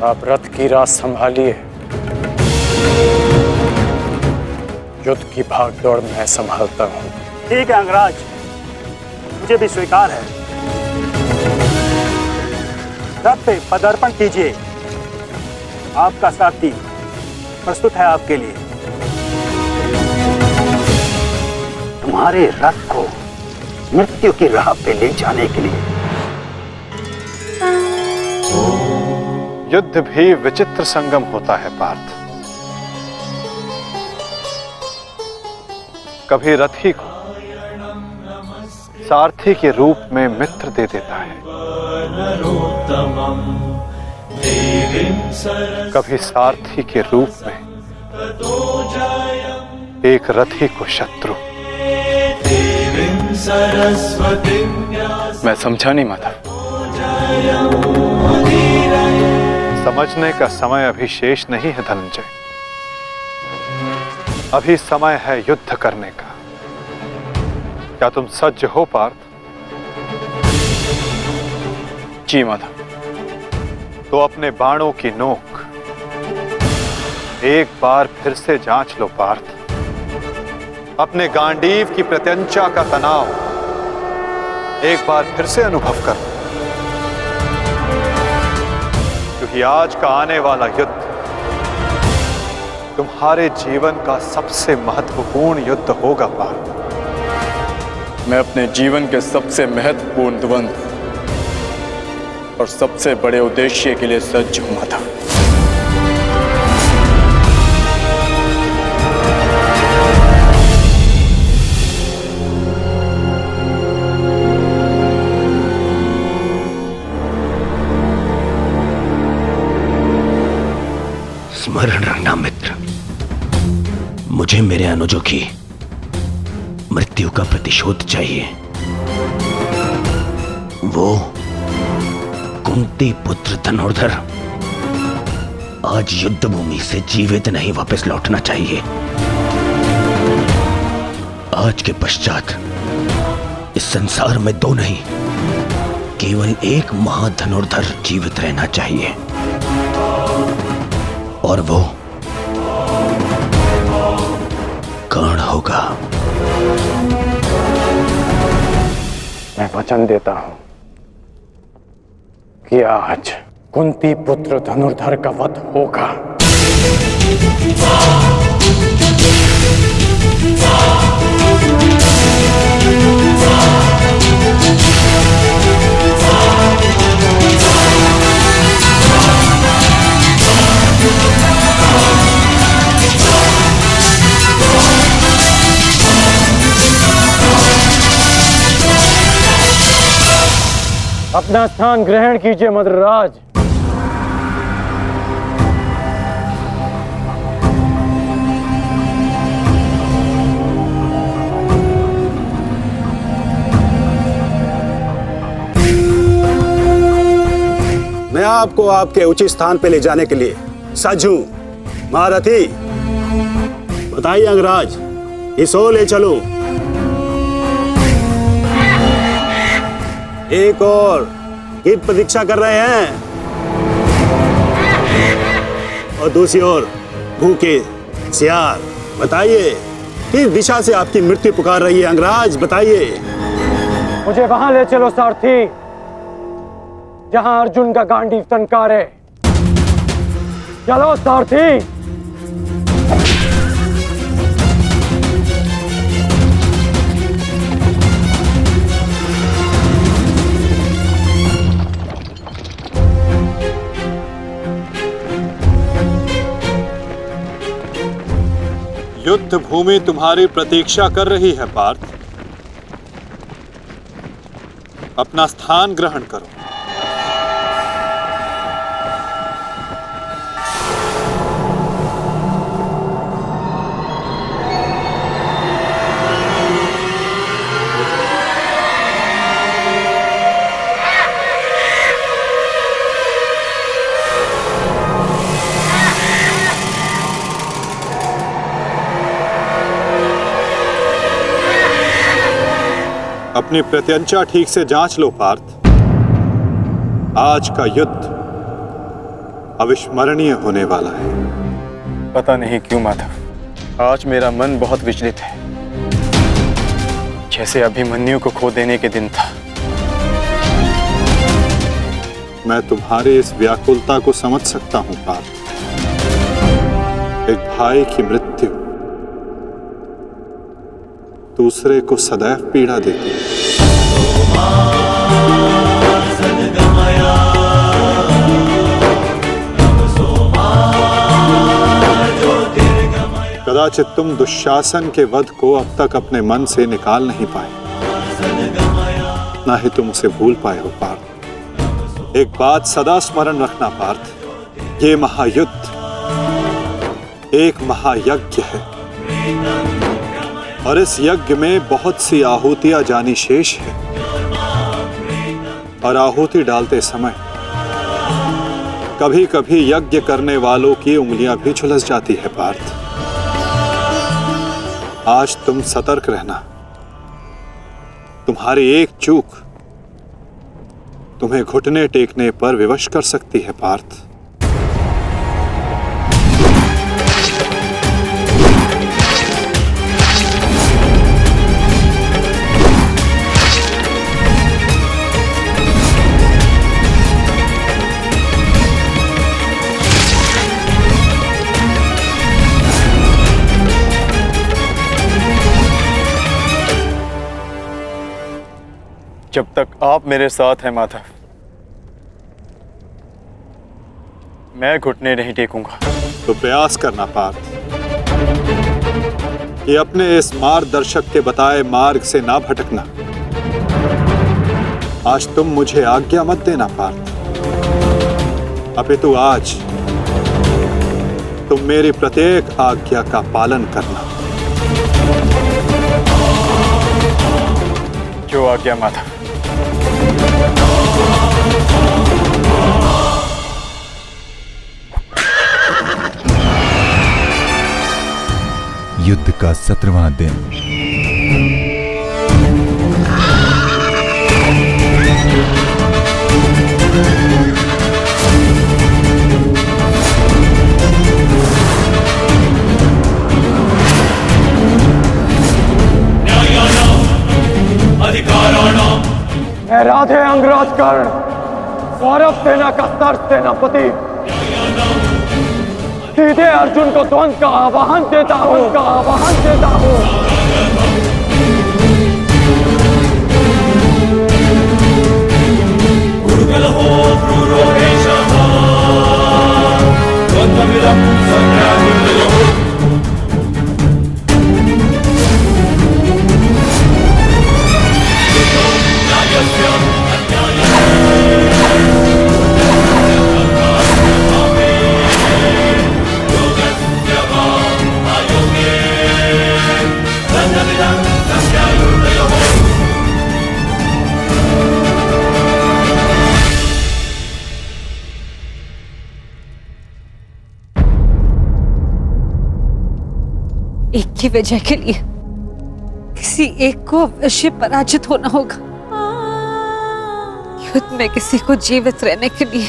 आप रथ की राह संभालिए, युद्ध की भागदौड़ मैं संभालता हूं। ठीक है अंगराज, मुझे भी स्वीकार है। रथ पे पदार्पण कीजिए, आपका साथी प्रस्तुत है आपके लिए। तुम्हारे रथ को मृत्यु की राह पे ले जाने के लिए। युद्ध भी विचित्र संगम होता है पार्थ। कभी रथी को सारथी के रूप में मित्र दे देता है, कभी सारथी के रूप में एक रथी को शत्रु। मैं समझा नहीं माता। समझने का समय अभी शेष नहीं है धनंजय। अभी समय है युद्ध करने का। क्या तुम सज्ज हो पार्थ? जी माता। तो अपने बाणों की नोक एक बार फिर से जांच लो पार्थ। अपने गांडीव की प्रत्यंचा का तनाव एक बार फिर से अनुभव कर लो, क्योंकि आज का आने वाला युद्ध तुम्हारे जीवन का सबसे महत्वपूर्ण युद्ध होगा पार्थ। मैं अपने जीवन के सबसे महत्वपूर्ण द्वंद्व और सबसे बड़े उद्देश्य के लिए सज्ज हूं माता। स्मरण रखना मित्र, मुझे मेरे अनुजों की मृत्यु का प्रतिशोध चाहिए। वो कुंती पुत्र धनुर्धर आज युद्ध भूमि से जीवित नहीं वापस लौटना चाहिए। आज के पश्चात इस संसार में दो नहीं, केवल एक महाधनुर्धर जीवित रहना चाहिए, और वो कौन होगा? मैं वचन देता हूं कि आज कुंती पुत्र धनुर्धर का वध होगा। अपना स्थान ग्रहण कीजिए मद्रराज। मैं आपको आपके उचित स्थान पे ले जाने के लिए सज्ज हूं। महारथी, बताइए अंगराज, इस ओर ले चलो। एक और गिद्ध प्रतीक्षा कर रहे हैं और दूसरी ओर भूखे सियार। बताइए किस दिशा से आपकी मृत्यु पुकार रही है अंगराज, बताइए। मुझे वहां ले चलो सारथी, जहां अर्जुन का गांडीव टंकार है। चलो सारथी। युद्ध भूमि तुम्हारी प्रतीक्षा कर रही है पार्थ। अपना स्थान ग्रहण करो। अपनी प्रत्यंचा ठीक से जांच लो पार्थ। आज का युद्ध अविस्मरणीय होने वाला है। पता नहीं क्यों माधव, आज मेरा मन बहुत विचलित है, जैसे अभिमन्यु को खो देने के दिन था। मैं तुम्हारी इस व्याकुलता को समझ सकता हूं पार्थ। एक भाई की मृत्यु दूसरे को सदैव पीड़ा देती है। कदाचित तुम दुशासन के वध को अब तक अपने मन से निकाल नहीं पाए, ना ही तुम उसे भूल पाए हो पार्थ। एक बात सदा स्मरण रखना पार्थ, ये महायुद्ध एक महायज्ञ है और इस यज्ञ में बहुत सी आहुतियां जानी शेष है। और आहुति डालते समय कभी कभी यज्ञ करने वालों की उंगलियां भी झुलस जाती है पार्थ। आज तुम सतर्क रहना। तुम्हारी एक चूक तुम्हें घुटने टेकने पर विवश कर सकती है पार्थ। जब तक आप मेरे साथ हैं माधव, मैं घुटने नहीं टेकूंगा। तो प्रयास करना पार्थ कि अपने इस मार्गदर्शक के बताए मार्ग से ना भटकना। आज तुम मुझे आज्ञा मत देना पार्थ, अपितु आज तुम मेरी प्रत्येक आज्ञा का पालन करना। जो आज्ञा माधव। युद्ध का 17वां दिन। मैं राधे अंगराज कर्ण कौरव सेना का सर सेनापति सीधे अर्जुन को द्वंद्व का आवाहन देता हूं। उर्गलहो क्रूरोपेशः द्वन्द्वमिदं संग्रामयुद्धयोः एक की वजह के लिए किसी एक को अवश्य पराजित होना होगा। युद्ध में किसी को जीवित रहने के लिए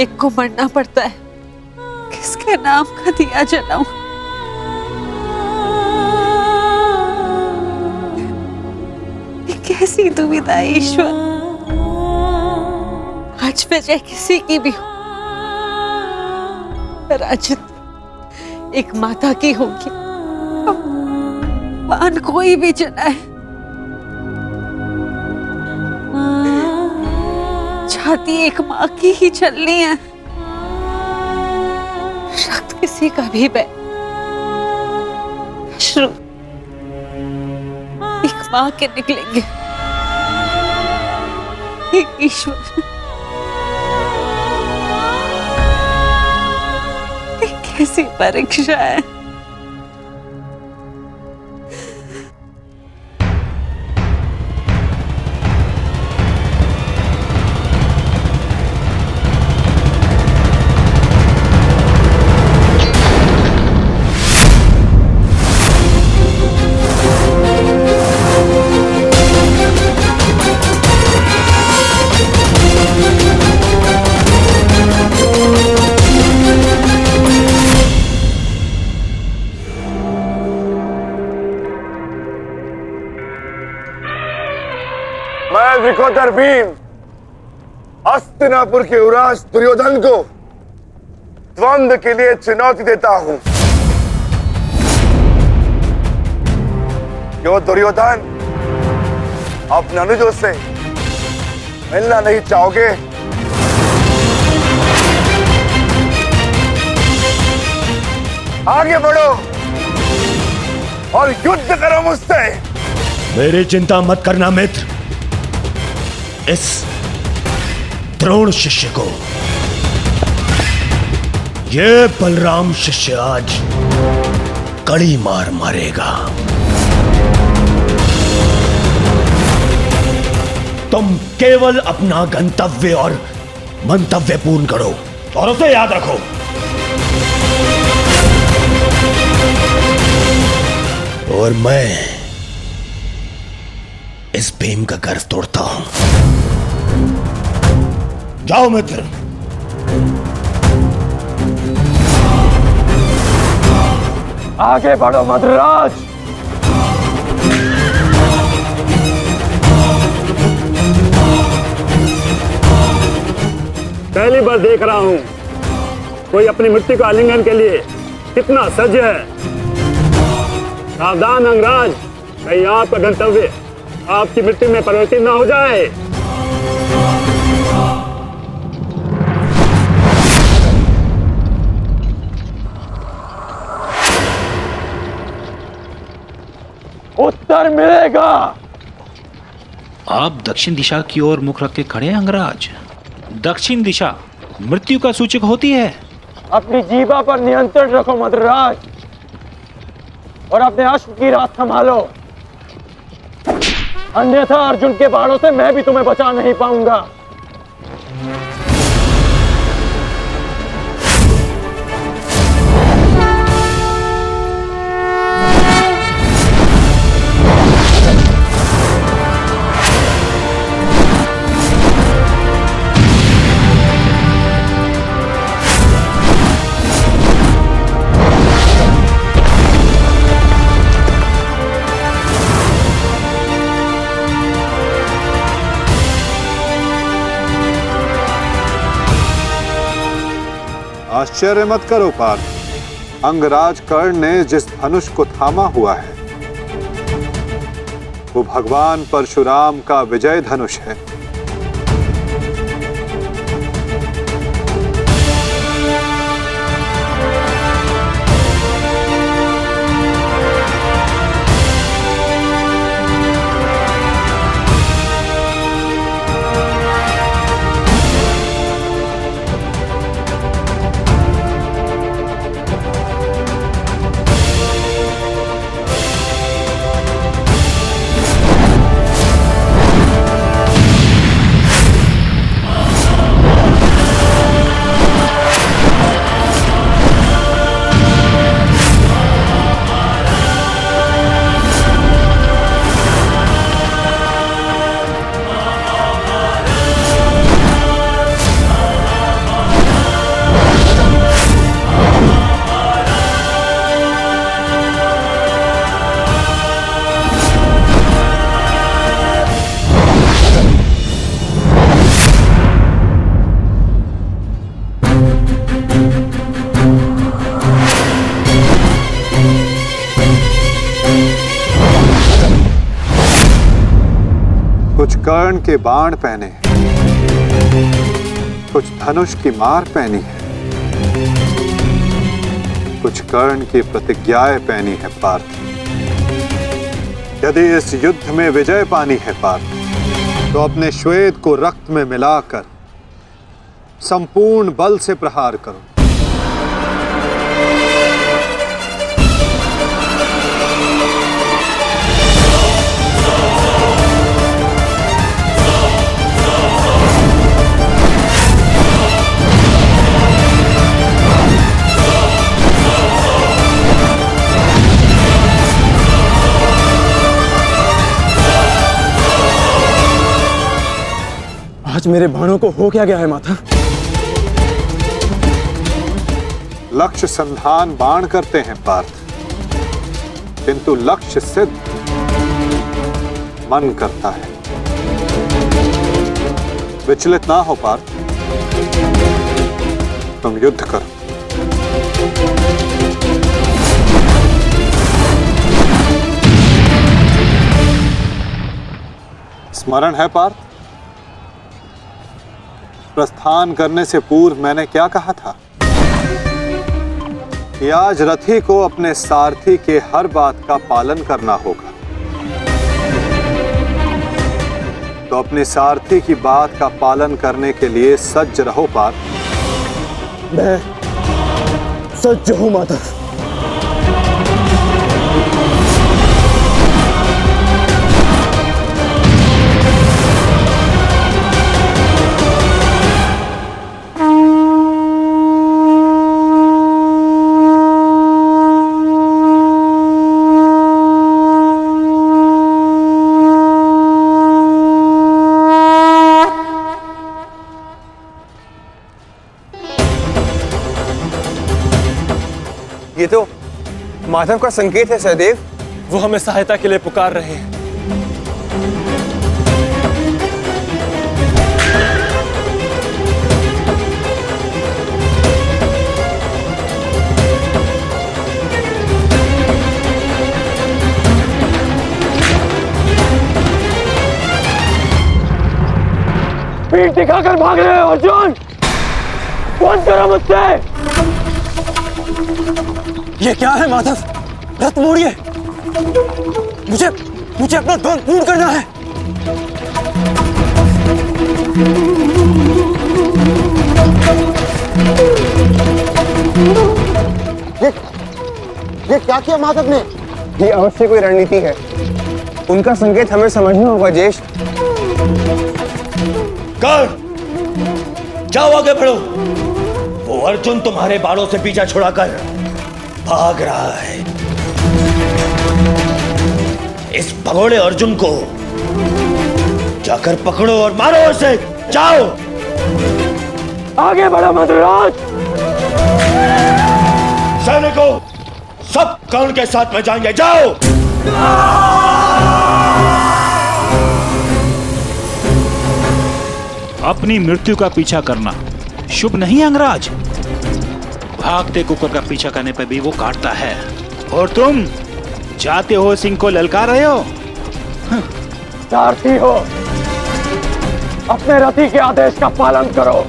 एक को मरना पड़ता है। किसके नाम का दिया जलाऊं? ये कैसी दुविधा है ईश्वर। आज वजह किसी की भी हो, पराजित एक माता की होगी। मान कोई भी चलाए, छाती एक माँ की ही चलनी है। रक्त किसी का भी बह, अश्रु एक माँ के निकलेंगे। एक ईश्वर, कैसी परीक्षा है। विकोदर भीम हस्तिनापुर के युवराज दुर्योधन को द्वंद्व के लिए चुनौती देता हूं। क्यों दुर्योधन, अपने अनुजों से मिलना नहीं चाहोगे? आगे बढ़ो और युद्ध करो मुझसे। मेरी चिंता मत करना मित्र। इस द्रोण शिष्य को ये बलराम शिष्य आज कड़ी मार मारेगा। तुम केवल अपना गंतव्य और मंतव्य पूर्ण करो और उसे याद रखो। और मैं इस भीम का गर्व तोड़ता हूं। जाओ मित्र। आगे बढ़ो मद्राज। पहली बार देख रहा हूं कोई अपनी मृत्यु का आलिंगन के लिए कितना सज्ज है। सावधान अंगराज, कहीं आपका गंतव्य आपकी मृत्यु में परिवर्तित ना हो जाए। उत्तर मिलेगा। आप दक्षिण दिशा की ओर मुख रख के खड़े हैं अंगराज। दक्षिण दिशा मृत्यु का सूचक होती है। अपनी जीवा पर नियंत्रण रखो मद्राज और अपने अश्व की रात संभालो, अन्यथा अर्जुन के बाणों से मैं भी तुम्हें बचा नहीं पाऊंगा। आश्चर्य मत करो पार्थ। अंगराज कर्ण ने जिस धनुष को थामा हुआ है वो भगवान परशुराम का विजय धनुष है। कुछ कर्ण के बाण पहने, कुछ धनुष की मार पहनी है, कुछ कर्ण की प्रतिज्ञाएं पहनी है पार्थ। यदि इस युद्ध में विजय पानी है पार्थ तो अपने श्वेत को रक्त में मिलाकर संपूर्ण बल से प्रहार करो। आज मेरे बाणों को हो क्या गया है माता? लक्ष्य संधान बाण करते हैं पार्थ, किंतु लक्ष्य सिद्ध मन करता है। विचलित ना हो पार्थ, तुम युद्ध करो। स्मरण है पार्थ, प्रस्थान करने से पूर्व मैंने क्या कहा था कि आज रथी को अपने सारथी के हर बात का पालन करना होगा। तो अपने सारथी की बात का पालन करने के लिए सज्ज रहो पार्थ। मैं सज्ज हूं माता। ये तो माधव का संकेत है सहदेव। वो हमें सहायता के लिए पुकार रहे हैं। पीठ दिखाकर भाग रहे हो अर्जुन, कौन करो मुझसे? ये क्या है माधव? रथ मोड़िए, मुझे अपना धर्म पूर्ण करना है। ये क्या किया माधव ने? ये अवश्य कोई रणनीति है। उनका संकेत हमें समझना होगा ज्येष्ठ। कर्ण, जाओ आगे बढ़ो। वो अर्जुन तुम्हारे बाणों से पीछा छुड़ाकर भाग रहा है। इस भगोड़े अर्जुन को जाकर पकड़ो और मारो उसे। जाओ आगे बढ़ो मधुराज। सैनिकों, सब कर्ण के साथ में जाएंगे। जाओ। अपनी मृत्यु का पीछा करना शुभ नहीं अंगराज। भागते कुकर का पीछा करने पर भी वो काटता है, और तुम जाते हो सिंह को ललकार रहे हो। सारथी हो, अपने रथी के आदेश का पालन करो।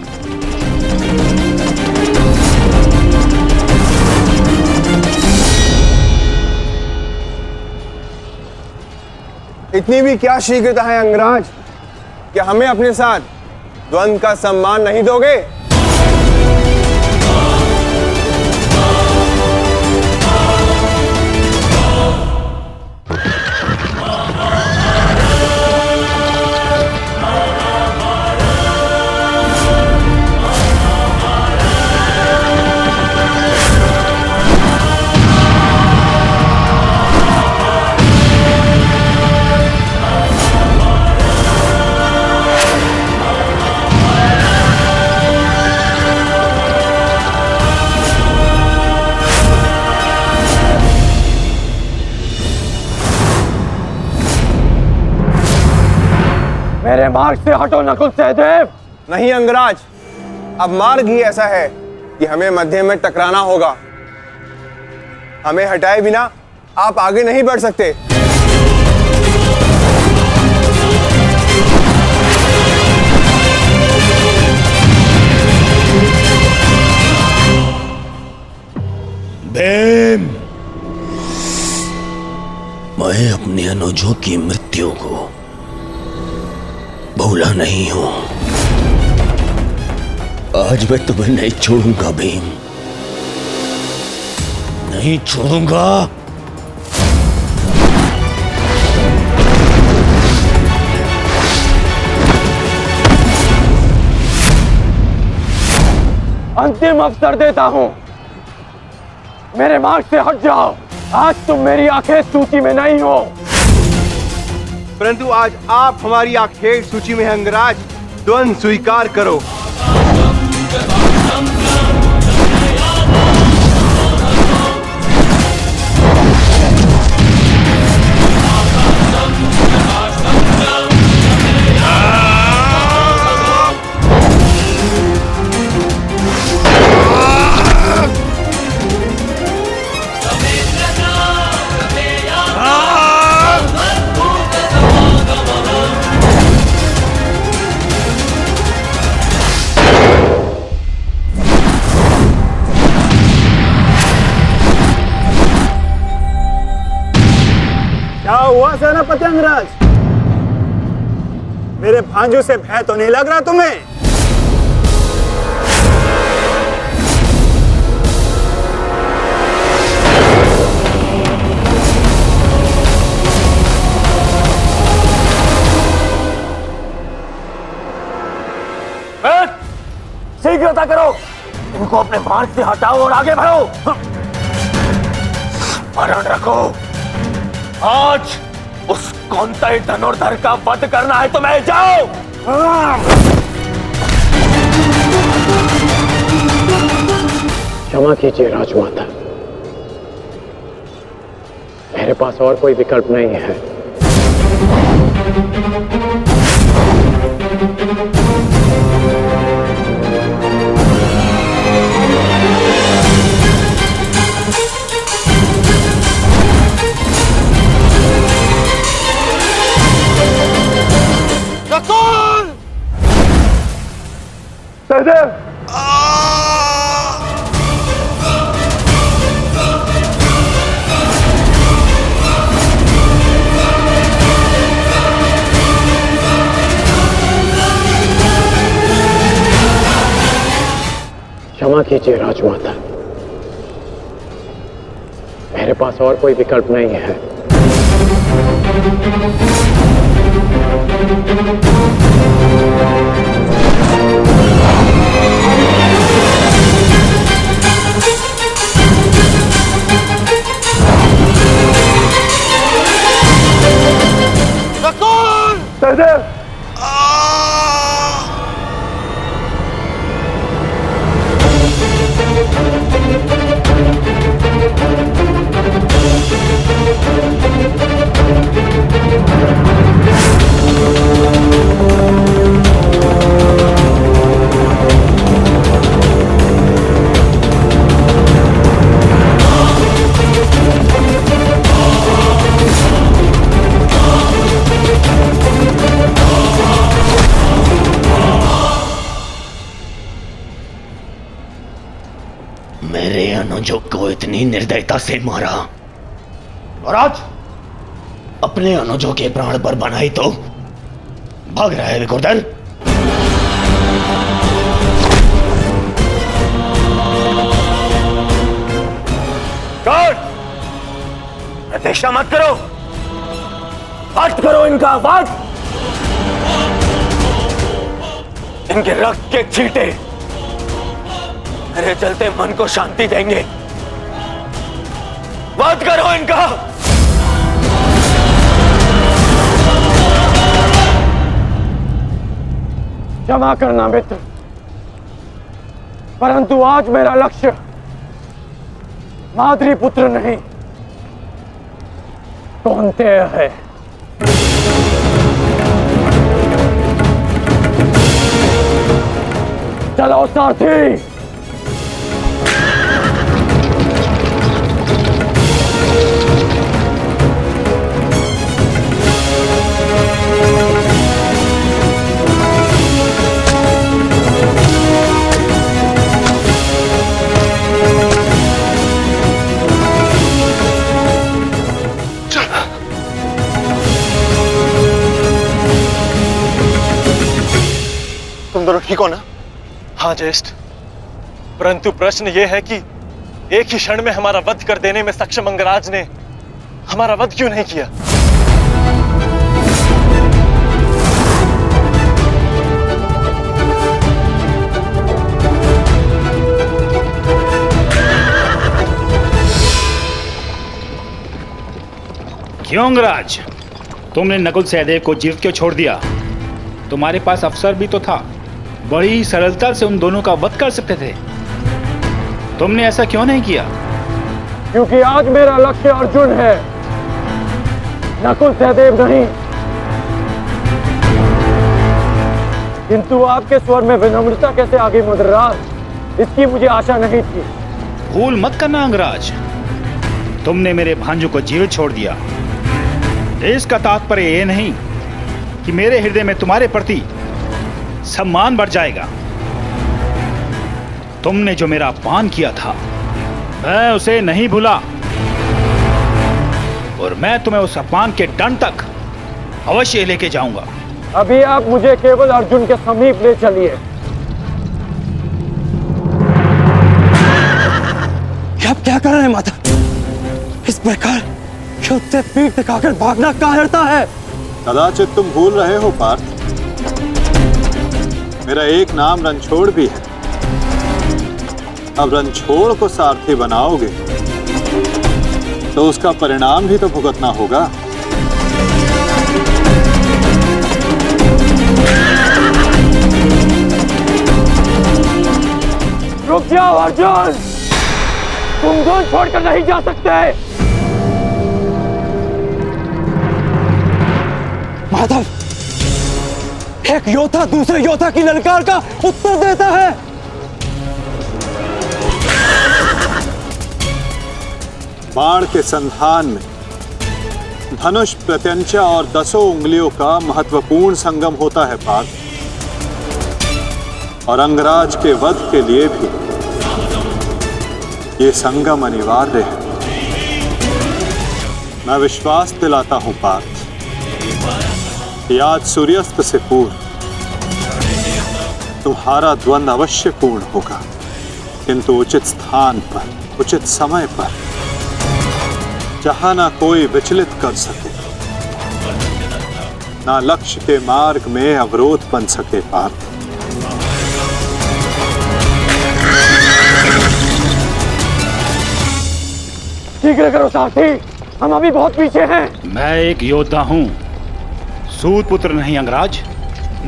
इतनी भी क्या शीघ्रता है अंगराज, क्या हमें अपने साथ द्वंद्व का सम्मान नहीं दोगे? मेरे मार्ग से हटो नकुल सहदेव। नहीं अंगराज, अब मार्ग ही ऐसा है कि हमें मध्य में टकराना होगा। हमें हटाए बिना आप आगे नहीं बढ़ सकते। भीम, मैं अपने अनुजों की मृत्यु को भूला नहीं हूं। आज मैं तुम्हें नहीं छोड़ूंगा भीम, नहीं छोड़ूंगा। अंतिम अवसर देता हूं, मेरे मार्ग से हट जाओ। आज तुम मेरी आखेट सूची में नहीं हो, परंतु आज आप हमारी आखेट सूची में हैं अंगराज। द्वंद्व स्वीकार करो। क्या हुआ सेनापति अंगराज? मेरे भांजों से भय तो नहीं लग रहा तुम्हें? शीघ्रता करो, इनको अपने मार्ग से हटाओ और आगे बढ़ो। स्मरण रखो, आज उस कौंतई धनुर्धर का वध करना है तुम्हें। जाओ। क्षमा कीजिए राजमाता, मेरे पास और कोई विकल्प नहीं है। सहदेव, क्षमा कीजिए राजमाता, मेरे पास और कोई विकल्प नहीं है। सहदेव, अनुजों को इतनी निर्दयता से मारा और आज अपने अनुजों के प्राण पर बनाई तो भाग रहा है विकुर्दल। कौन? प्रतीक्षा मत करो, वध करो इनका वध। इनके रक्त के छींटे मेरे चलते मन को शांति देंगे। वध करो इनका। क्षमा करना मित्र, परंतु आज मेरा लक्ष्य माद्री पुत्र नहीं कौन्तेय है। चलो सारथी। तुम दोनों ठीक हो ना? हाँ ज्येष्ठ, परंतु प्रश्न यह है कि एक ही क्षण में हमारा वध कर देने में सक्षम अंगराज ने हमारा वध क्यों नहीं किया? क्यों अंगराज, तुमने नकुल सहदेव को जीवित क्यों छोड़ दिया? तुम्हारे पास अवसर भी तो था, बड़ी सरलता से उन दोनों का वध कर सकते थे। तुमने ऐसा क्यों नहीं किया? क्योंकि आज मेरा लक्ष्य अर्जुन है, नकुल सहदेव नहीं। किंतु आपके स्वर में विनम्रता कैसे आ गई मुद्राज, इसकी मुझे आशा नहीं थी। भूल मत करना अंगराज, तुमने मेरे भांजू को जीवित छोड़ दिया। इसका तात्पर्य यह नहीं कि मेरे हृदय में तुम्हारे प्रति सम्मान बढ़ जाएगा। तुमने जो मेरा अपमान किया था मैं उसे नहीं भूला, और मैं तुम्हें उस अपमान के दंड तक अवश्य लेके जाऊंगा। अभी आप मुझे केवल अर्जुन के समीप ले चलिए। आप क्या कर रहे हैं माता? इस प्रकार युद्ध से पीठ दिखाकर भागना कायरता है। कदाचित तुम भूल रहे हो पार्थ, मेरा एक नाम रणछोड़ भी है। अब रणछोड़ को सारथी बनाओगे तो उसका परिणाम भी तो भुगतना होगा। रुक जाओ अर्जुन, तुम दोनों छोड़कर नहीं जा सकते। माधव, एक योद्धा दूसरे योद्धा की ललकार का उत्तर देता है। बाण के संधान में धनुष, प्रत्यंचा और 10 उंगलियों का महत्वपूर्ण संगम होता है पार्थ, और अंगराज के वध के लिए भी ये संगम अनिवार्य है। मैं विश्वास दिलाता हूं पार्थ, आज सूर्यास्त से पूर्व तुम्हारा द्वंद्व अवश्य पूर्ण होगा, किंतु उचित स्थान पर, उचित समय पर, जहां ना कोई विचलित कर सके, ना लक्ष्य के मार्ग में अवरोध बन सके पार्थ। शीघ्र करो साथी, हम अभी बहुत पीछे हैं। मैं एक योद्धा हूं, सूत पुत्र नहीं अंगराज।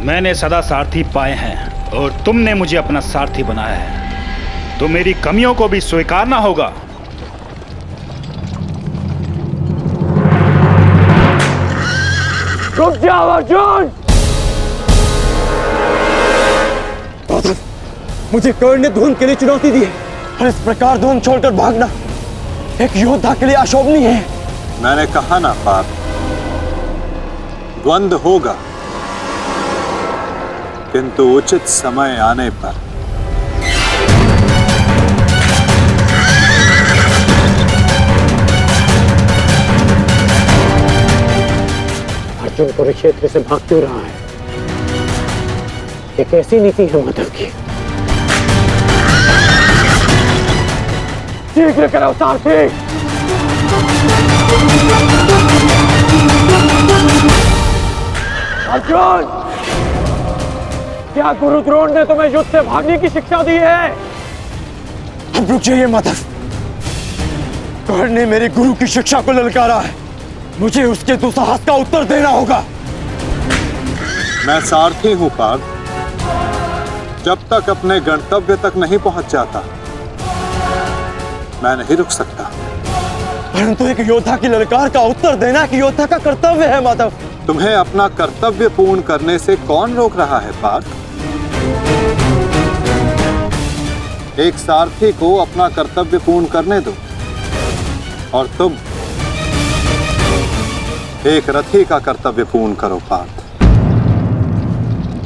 मैंने सदा सारथी पाए हैं और तुमने मुझे अपना सारथी बनाया है, तो मेरी कमियों को भी स्वीकारना होगा। रुक जाओ अर्जुन। मुझे कर्ण ने धुन के लिए चुनौती दी है, और इस प्रकार धुन छोड़कर भागना एक योद्धा के लिए अशोभनीय है। मैंने कहा ना पार्थ, द्वंद्व होगा, किंतु उचित समय आने पर। अर्जुन कुरुक्षेत्र से भाग क्यों रहा है? ये कैसी नीति है माधव की? शीघ्र करो सारथी। अर्जुन, क्या गुरु द्रोण ने तुम्हें युद्ध से भागने की शिक्षा दी है? अब रुक जाइए माधव। कर्ण ने मेरे गुरु की शिक्षा को ललकारा है, मुझे उसके दुस्साहस का उत्तर देना होगा। मैं सारथी हूं पार्थ। जब तक अपने गंतव्य तक नहीं पहुंच जाता मैं नहीं रुक सकता। परंतु एक योद्धा की ललकार का उत्तर देना कि योद्धा का कर्तव्य है माधव। तुम्हें अपना कर्तव्य पूर्ण करने से कौन रोक रहा है पार्थ? एक सारथी को अपना कर्तव्य पूर्ण करने दो और तुम एक रथी का कर्तव्य पूर्ण करो पार्थ।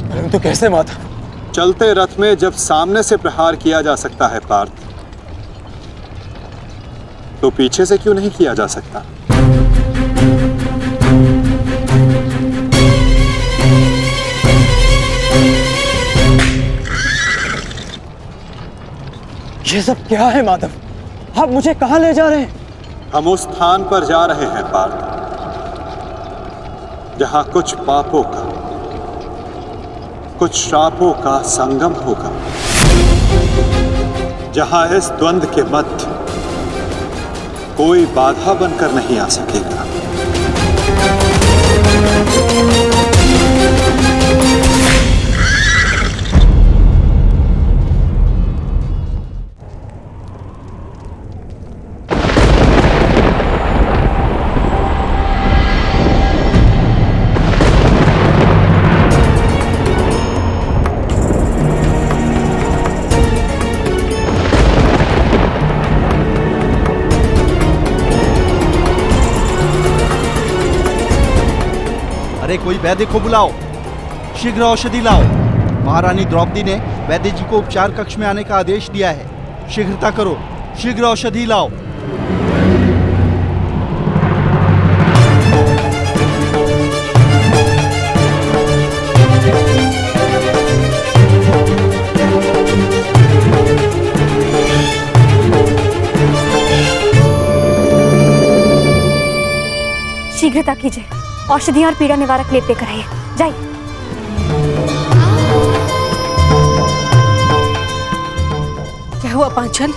परंतु कैसे माधव? चलते रथ में जब सामने से प्रहार किया जा सकता है पार्थ, तो पीछे से क्यों नहीं किया जा सकता? ये सब क्या है माधव? आप मुझे कहां ले जा रहे हैं? हम उस स्थान पर जा रहे हैं पार्थ जहां कुछ पापों का, कुछ श्रापों का संगम होगा, जहां इस द्वंद्व के मध्य कोई बाधा बनकर नहीं आ सकेगा। अरे कोई वैद्य को बुलाओ, शीघ्र औषधि लाओ। महारानी द्रौपदी ने वैद्य जी को उपचार कक्ष में आने का आदेश दिया है। शीघ्रता करो, शीघ्र औषधि लाओ। शीघ्रता कीजिए, औषधियां और पीड़ा निवारक लेप लेकर आइए। जाइए। क्या हुआ पांचन?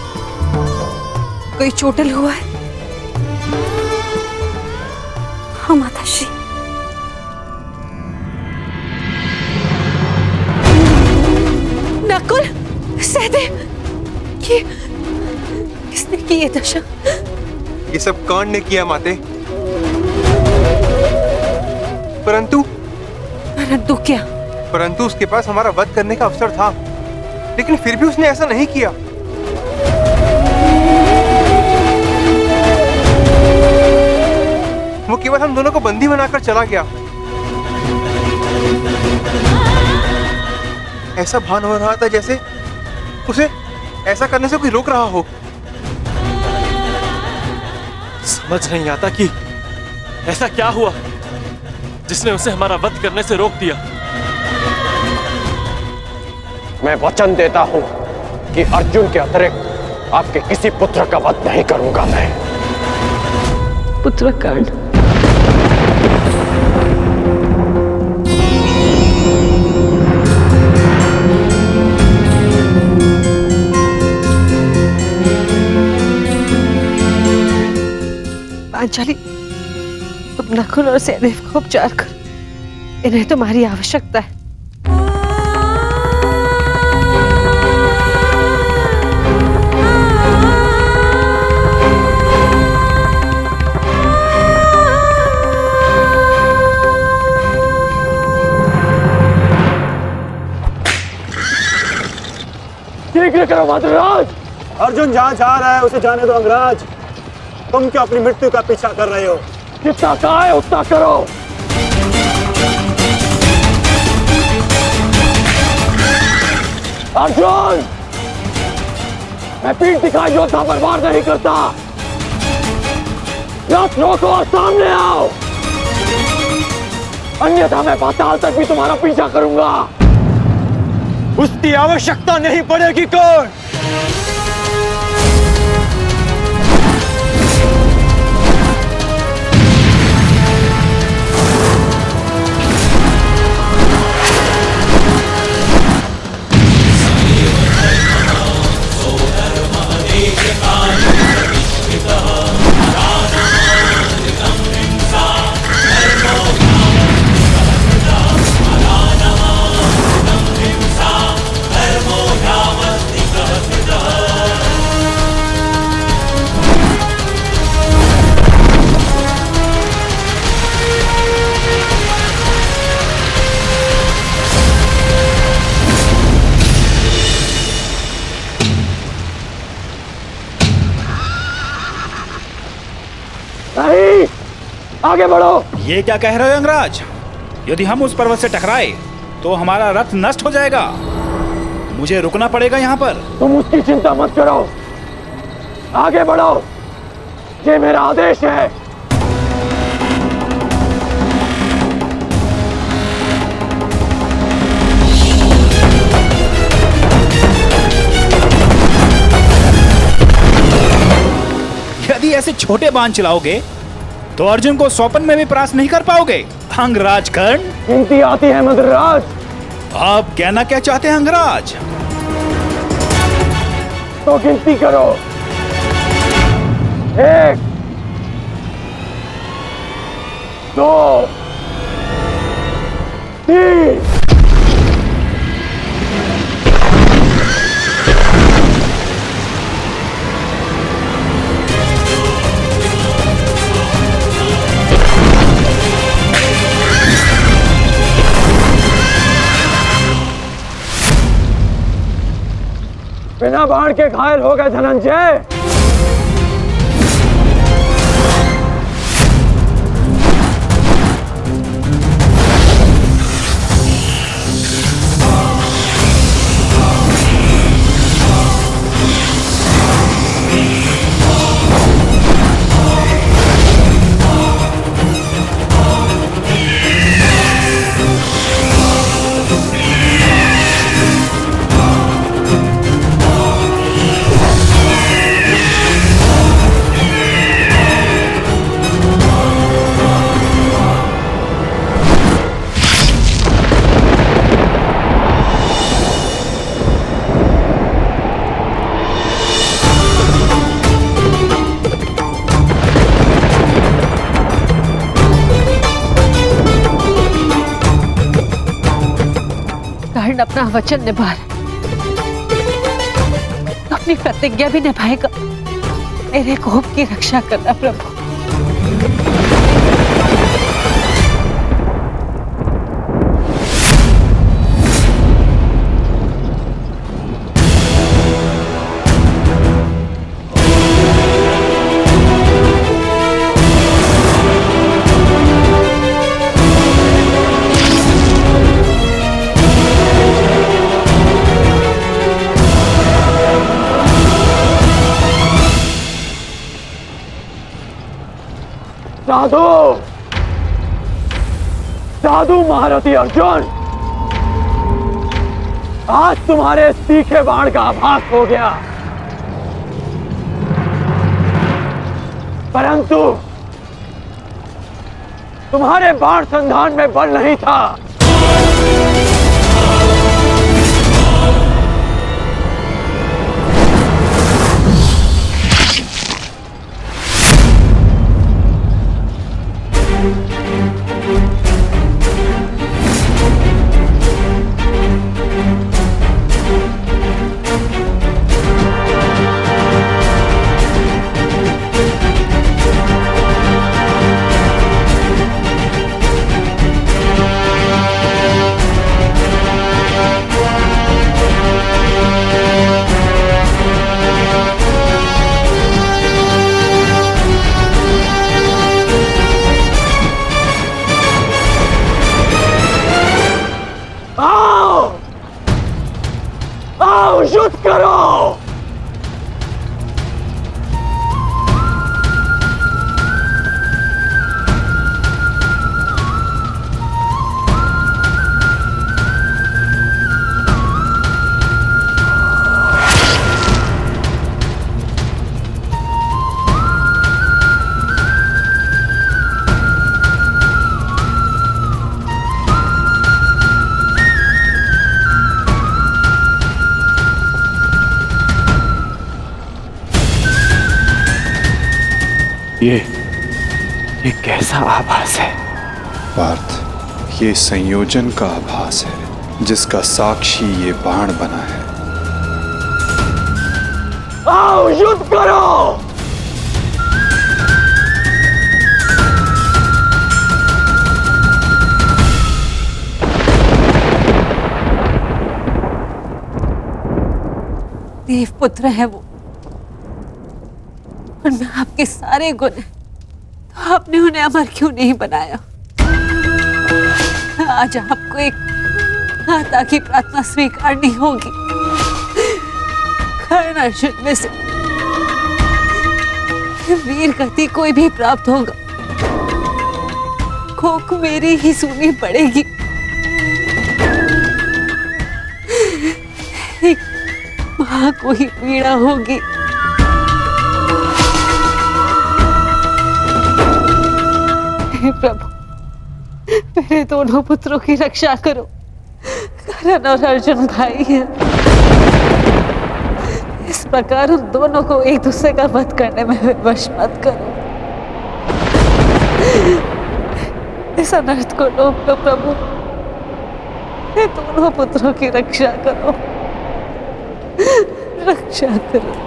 कोई चोटिल हुआ है? हाँ माताश्री। नकुल, सहदेव, किसने की ये दशा? ये सब कर्ण ने किया माते। परंतु क्या? परंतु उसके पास हमारा वध करने का अवसर था, लेकिन फिर भी उसने ऐसा नहीं किया। वो केवल हम दोनों को बंदी बनाकर चला गया। ऐसा भान हो रहा था जैसे उसे ऐसा करने से कोई रोक रहा हो। समझ नहीं आता कि ऐसा क्या हुआ जिसने उसे हमारा वध करने से रोक दिया। मैं वचन देता हूं कि अर्जुन के अतिरिक्त आपके किसी पुत्र का वध नहीं करूंगा मैं। पुत्र कांड। पांचाली, तुम नकुल और सहदेव को उपचार कर, इन्हें तुम्हारी आवश्यकता है। शीघ्र करो माधवराज। अर्जुन जहां जा रहा है उसे जाने दो अंगराज। तुम क्यों अपनी मृत्यु का पीछा कर रहे हो? जितना कहा है उतना करो। अर्जुन, मैं पीठ दिखाई योद्धा बर्बाद नहीं करता। रथ रोको और सामने आओ। अन्यथा मैं पाताल तक भी तुम्हारा पीछा करूंगा। उसकी आवश्यकता नहीं पड़ेगी कौन। नहीं, आगे बढ़ो। ये क्या कह रहे हो अंगराज? यदि हम उस पर्वत से टकराए तो हमारा रथ नष्ट हो जाएगा। मुझे रुकना पड़ेगा यहाँ पर। तुम उसकी चिंता मत करो, आगे बढ़ो, ये मेरा आदेश है। यदि ऐसे छोटे बाण चलाओगे तो अर्जुन को स्वपन में भी परास्त नहीं कर पाओगे। अंगराज कर्ण, गिनती आती है मद्रराज। आप कहना क्या चाहते हैं अंगराज? तो गिनती करो। 1 2 3। बिना बाण के घायल हो गए धनंजय। कर्ण अपना वचन निभा, अपनी प्रतिज्ञा भी निभाएगा। मेरे कोप की रक्षा करना प्रभु। साधु, साधु महारथी अर्जुन, आज तुम्हारे तीखे बाण का आभास हो गया, परंतु तुम्हारे बाण संधान में बल नहीं था। ये कैसा आभास है? पार्थ, ये संयोजन का आभास है जिसका साक्षी ये बाण बना है। आओ युद्ध करो। देवपुत्र है वो, और मैं आपके सारे गुण हैं, तो आपने उन्हें अमर क्यों नहीं बनाया? आज आपको एक माता की प्रार्थना स्वीकारनी होगी। कर्ण अर्जुन में से वीर गति कोई भी प्राप्त होगा, कोक मेरी ही सुननी पड़ेगी। एक मां को ही पीड़ा होगी। हे प्रभु, मेरे दोनों पुत्रों की रक्षा करो। कर्ण और अर्जुन भाई हैं। इस प्रकार उन दोनों को एक दूसरे का वध करने में विवश मत करो। इस अनर्थ को रोक लो प्रभु। मेरे दोनों पुत्रों की रक्षा करो, रक्षा करो।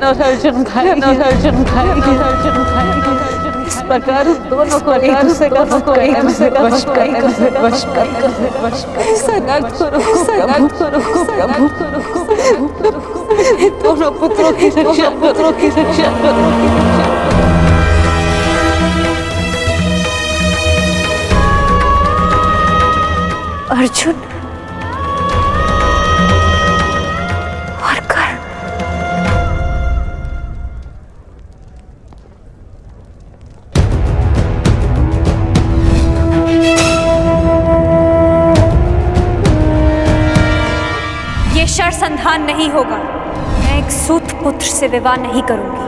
और अर्जुन भाई, अर्जुन भाई, अर्जुन भाई, इस प्रकार उन दोनों को एक दूसरे का वश करो प्रभु। दोनों पुत्रों की रक्षा करो। अर्जुन और कर्ण, ये संधान नहीं होगा। मैं एक सूत पुत्र से विवाह नहीं करूंगी।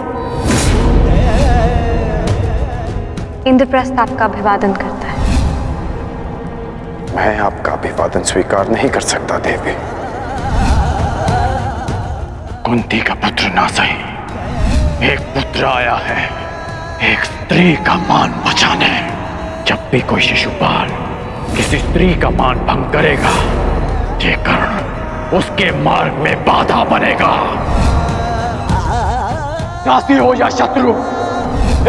इंद्रप्रस्थ आपका अभिवादन करता है। मैं आपका अभिवादन स्वीकार नहीं कर सकता देवी। कुंती का पुत्र ना सही, एक पुत्र आया है एक स्त्री का मान बचाने। जब भी कोई शिशुपाल किसी स्त्री का मान भंग करेगा, ये कर्ण उसके मार्ग में बाधा बनेगा। दासी हो या शत्रु,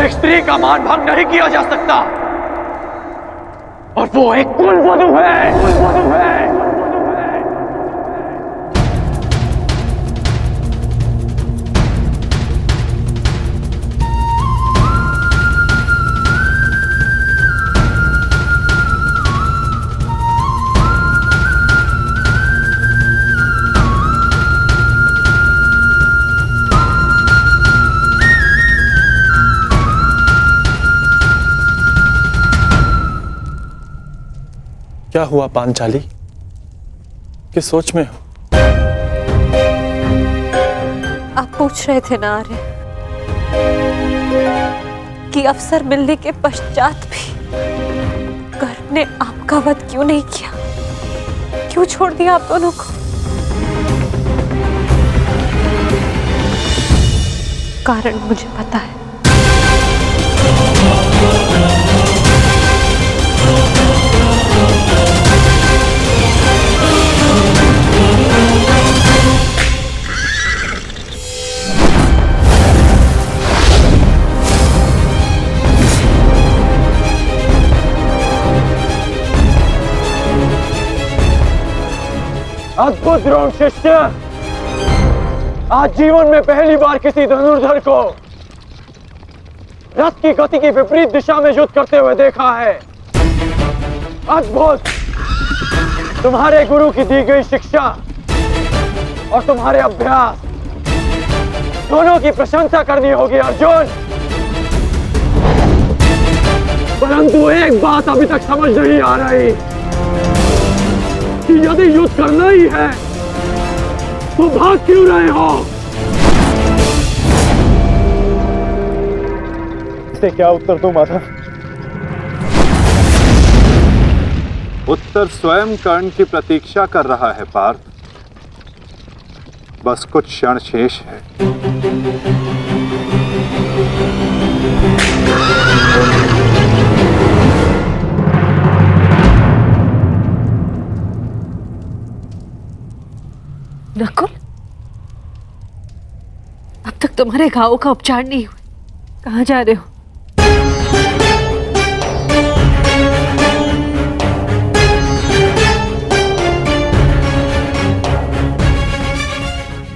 एक स्त्री का मान भंग नहीं किया जा सकता, और वो एक कुलवधू है। क्या हुआ पांचाली? किस सोच में हो? आप पूछ रहे थे ना आर्य कि अवसर मिलने के पश्चात भी कर्ण ने आपका वध क्यों नहीं किया, क्यों छोड़ दिया आप दोनों को? कारण मुझे पता है। अद्भुत द्रोण शिष्य, आज जीवन में पहली बार किसी धनुर्धर को रथ की गति की विपरीत दिशा में युद्ध करते हुए देखा है। अद्भुत! तुम्हारे गुरु की दी गई शिक्षा और तुम्हारे अभ्यास दोनों की प्रशंसा करनी होगी अर्जुन। परंतु एक बात अभी तक समझ नहीं आ रही, कि यदि युद्ध करना ही है तो भाग क्यों रहे हो? इसे क्या उत्तर दूं माधव? उत्तर स्वयं कर्ण की प्रतीक्षा कर रहा है पार्थ। बस कुछ क्षण शेष है। नकुल, अब तक तुम्हारे घावों का उपचार नहीं हुआ। कहाँ जा रहे हो?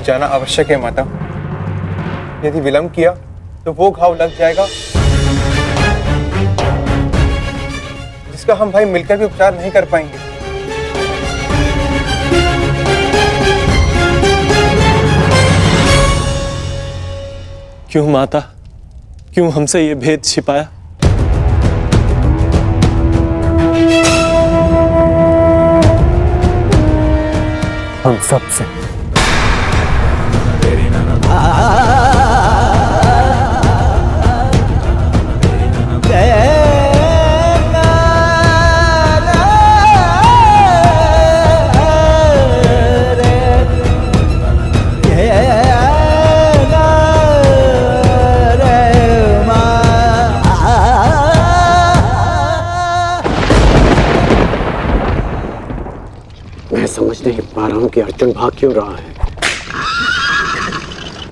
जाना आवश्यक है माता। यदि विलंब किया तो वो घाव लग जाएगा जिसका हम भाई मिलकर भी उपचार नहीं कर पाएंगे। क्यों माता, क्यों हमसे ये भेद छिपाया? हम सबसे। मैं समझ नहीं पा रहा हूं कि अर्जुन भाग क्यों रहा है।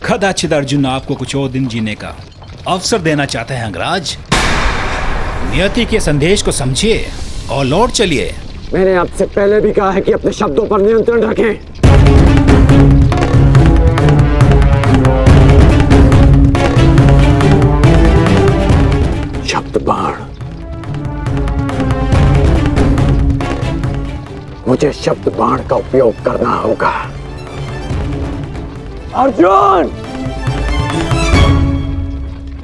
कदाचित अर्जुन आपको कुछ और दिन जीने का अवसर देना चाहते हैं अंगराज। नियति के संदेश को समझिए और लौट चलिए। मैंने आपसे पहले भी कहा है कि अपने शब्दों पर नियंत्रण रखें। शब्द बाण, मुझे शब्द बाण का उपयोग करना होगा। अर्जुन,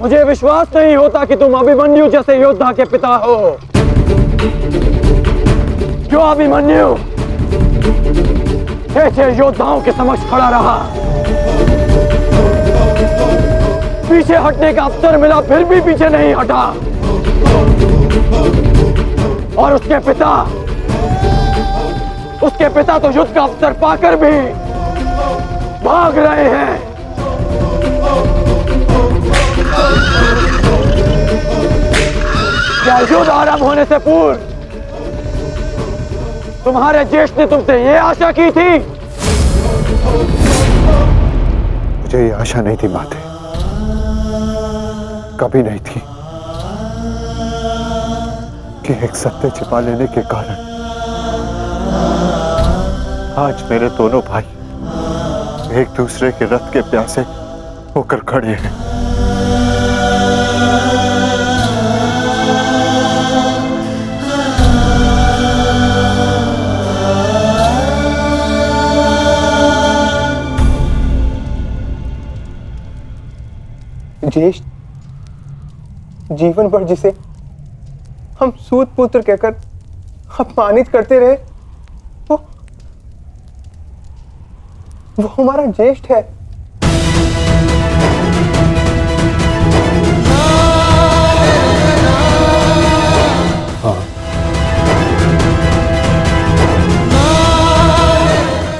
मुझे विश्वास नहीं होता कि तुम अभिमन्यु जैसे योद्धा के पिता हो। क्यों अभिमन्यु ऐसे योद्धाओं के समक्ष खड़ा रहा? पीछे हटने का अवसर मिला फिर भी पीछे नहीं हटा। और उसके पिता तो युद्ध का अवसर पाकर भी भाग रहे हैं। क्या युद्ध आरंभ होने से पूर्व तुम्हारे ज्येष्ठ ने तुमसे ये आशा की थी? मुझे ये आशा नहीं थी माते, कभी नहीं थी कि एक सत्य छिपा लेने के कारण आज मेरे दोनों भाई एक दूसरे के रथ के प्यासे होकर खड़े हैं। ज्येष्ठ, जीवन भर जिसे हम सूत पुत्र कहकर अपमानित करते रहे, वो हमारा ज्येष्ठ है।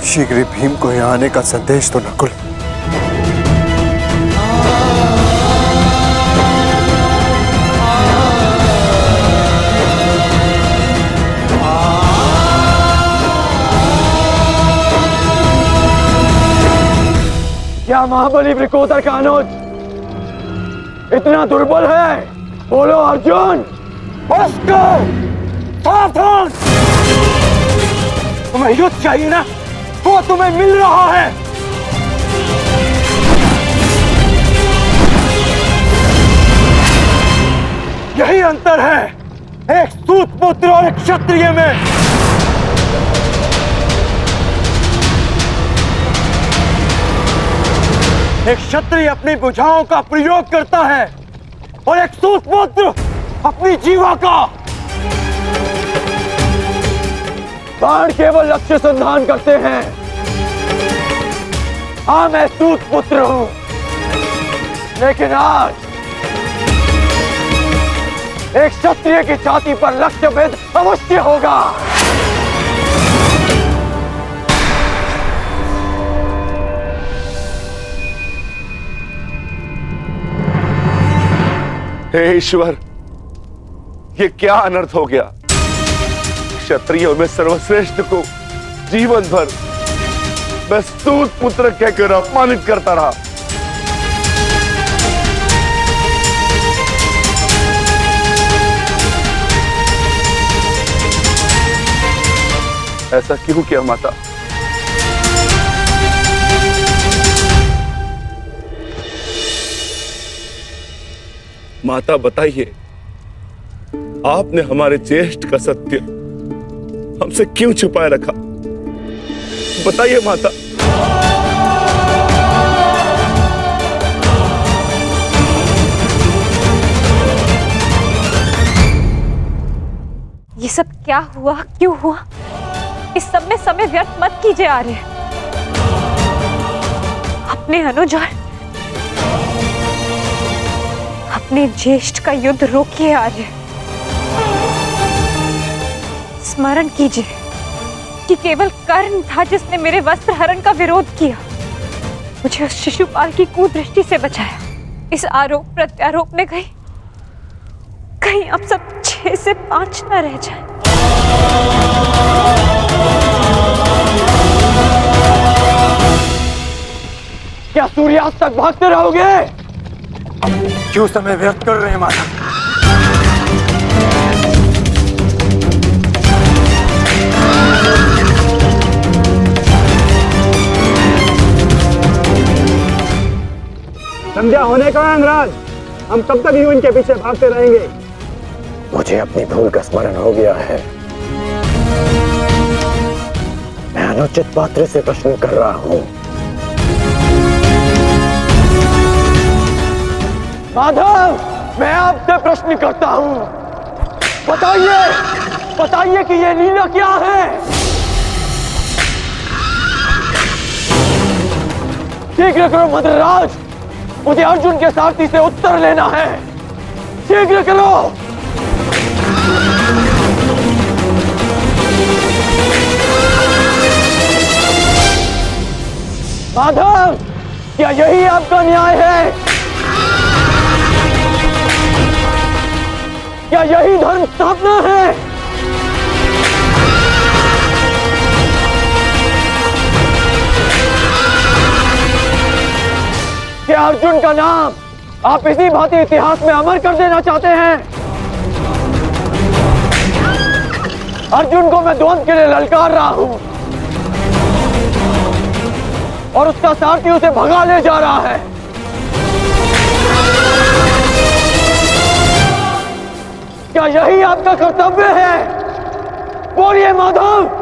शीघ्र भीम को यहाँ आने का संदेश तो नकुल। क्या महाबली वृकोदर का अनुज इतना दुर्बल है? बोलो अर्जुन। सावधान! तुम्हें युद्ध चाहिए ना, वो तुम्हें मिल रहा है। यही अंतर है एक सूत पुत्र और एक क्षत्रिय में। एक क्षत्रिय अपनी भुजाओं का प्रयोग करता है और एक सूत पुत्र अपनी जीवा का। बाण केवल लक्ष्य संधान करते हैं। हाँ, मैं सूत पुत्र हूं, लेकिन आज एक क्षत्रिय की छाती पर लक्ष्य भेद अवश्य होगा। हे ईश्वर, ये क्या अनर्थ हो गया। क्षत्रियों में सर्वश्रेष्ठ को जीवन भर मैं सूत पुत्र कहकर अपमानित करता रहा। ऐसा क्यों किया माता? माता बताइए, आपने हमारे ज्येष्ठ का सत्य हमसे क्यों छुपाए रखा? बताइए माता। ये सब क्या हुआ, क्यों हुआ? इस सब में समय व्यर्थ मत कीजिए आर्य। अपने अनुज और अपने ज्येष्ठ का युद्ध रोकिए आर्य। स्मरण कीजिए कि केवल कर्ण था जिसने मेरे वस्त्र हरण का विरोध किया, मुझे उस शिशुपाल की कुदृष्टि से बचाया। इस आरोप प्रत्यारोप में कहीं अब सब 6 से 5 न रह जाए। क्या सूर्यास्त तक भागते रहोगे? क्यों समय व्यर्थ कर रहे हैं माता? संध्या होने का अंगराज, हम कब तक यूं इनके पीछे भागते रहेंगे? मुझे अपनी भूल का स्मरण हो गया है। मैं अनुचित पात्र से प्रश्न कर रहा हूं। माधव, मैं आपसे प्रश्न करता हूं। बताइए कि ये लीला क्या है? शीघ्र करो मद्रराज, मुझे अर्जुन के सारथी से उत्तर लेना है। शीघ्र करो। माधव, क्या यही आपका न्याय है? क्या यही धर्म स्थापना है? क्या अर्जुन का नाम आप इसी भांति इतिहास में अमर कर देना चाहते हैं? अर्जुन को मैं द्वंद्व के लिए ललकार रहा हूं और उसका सारथी उसे भगा ले जा रहा है। क्या यही आपका कर्तव्य है? बोलिए माधव।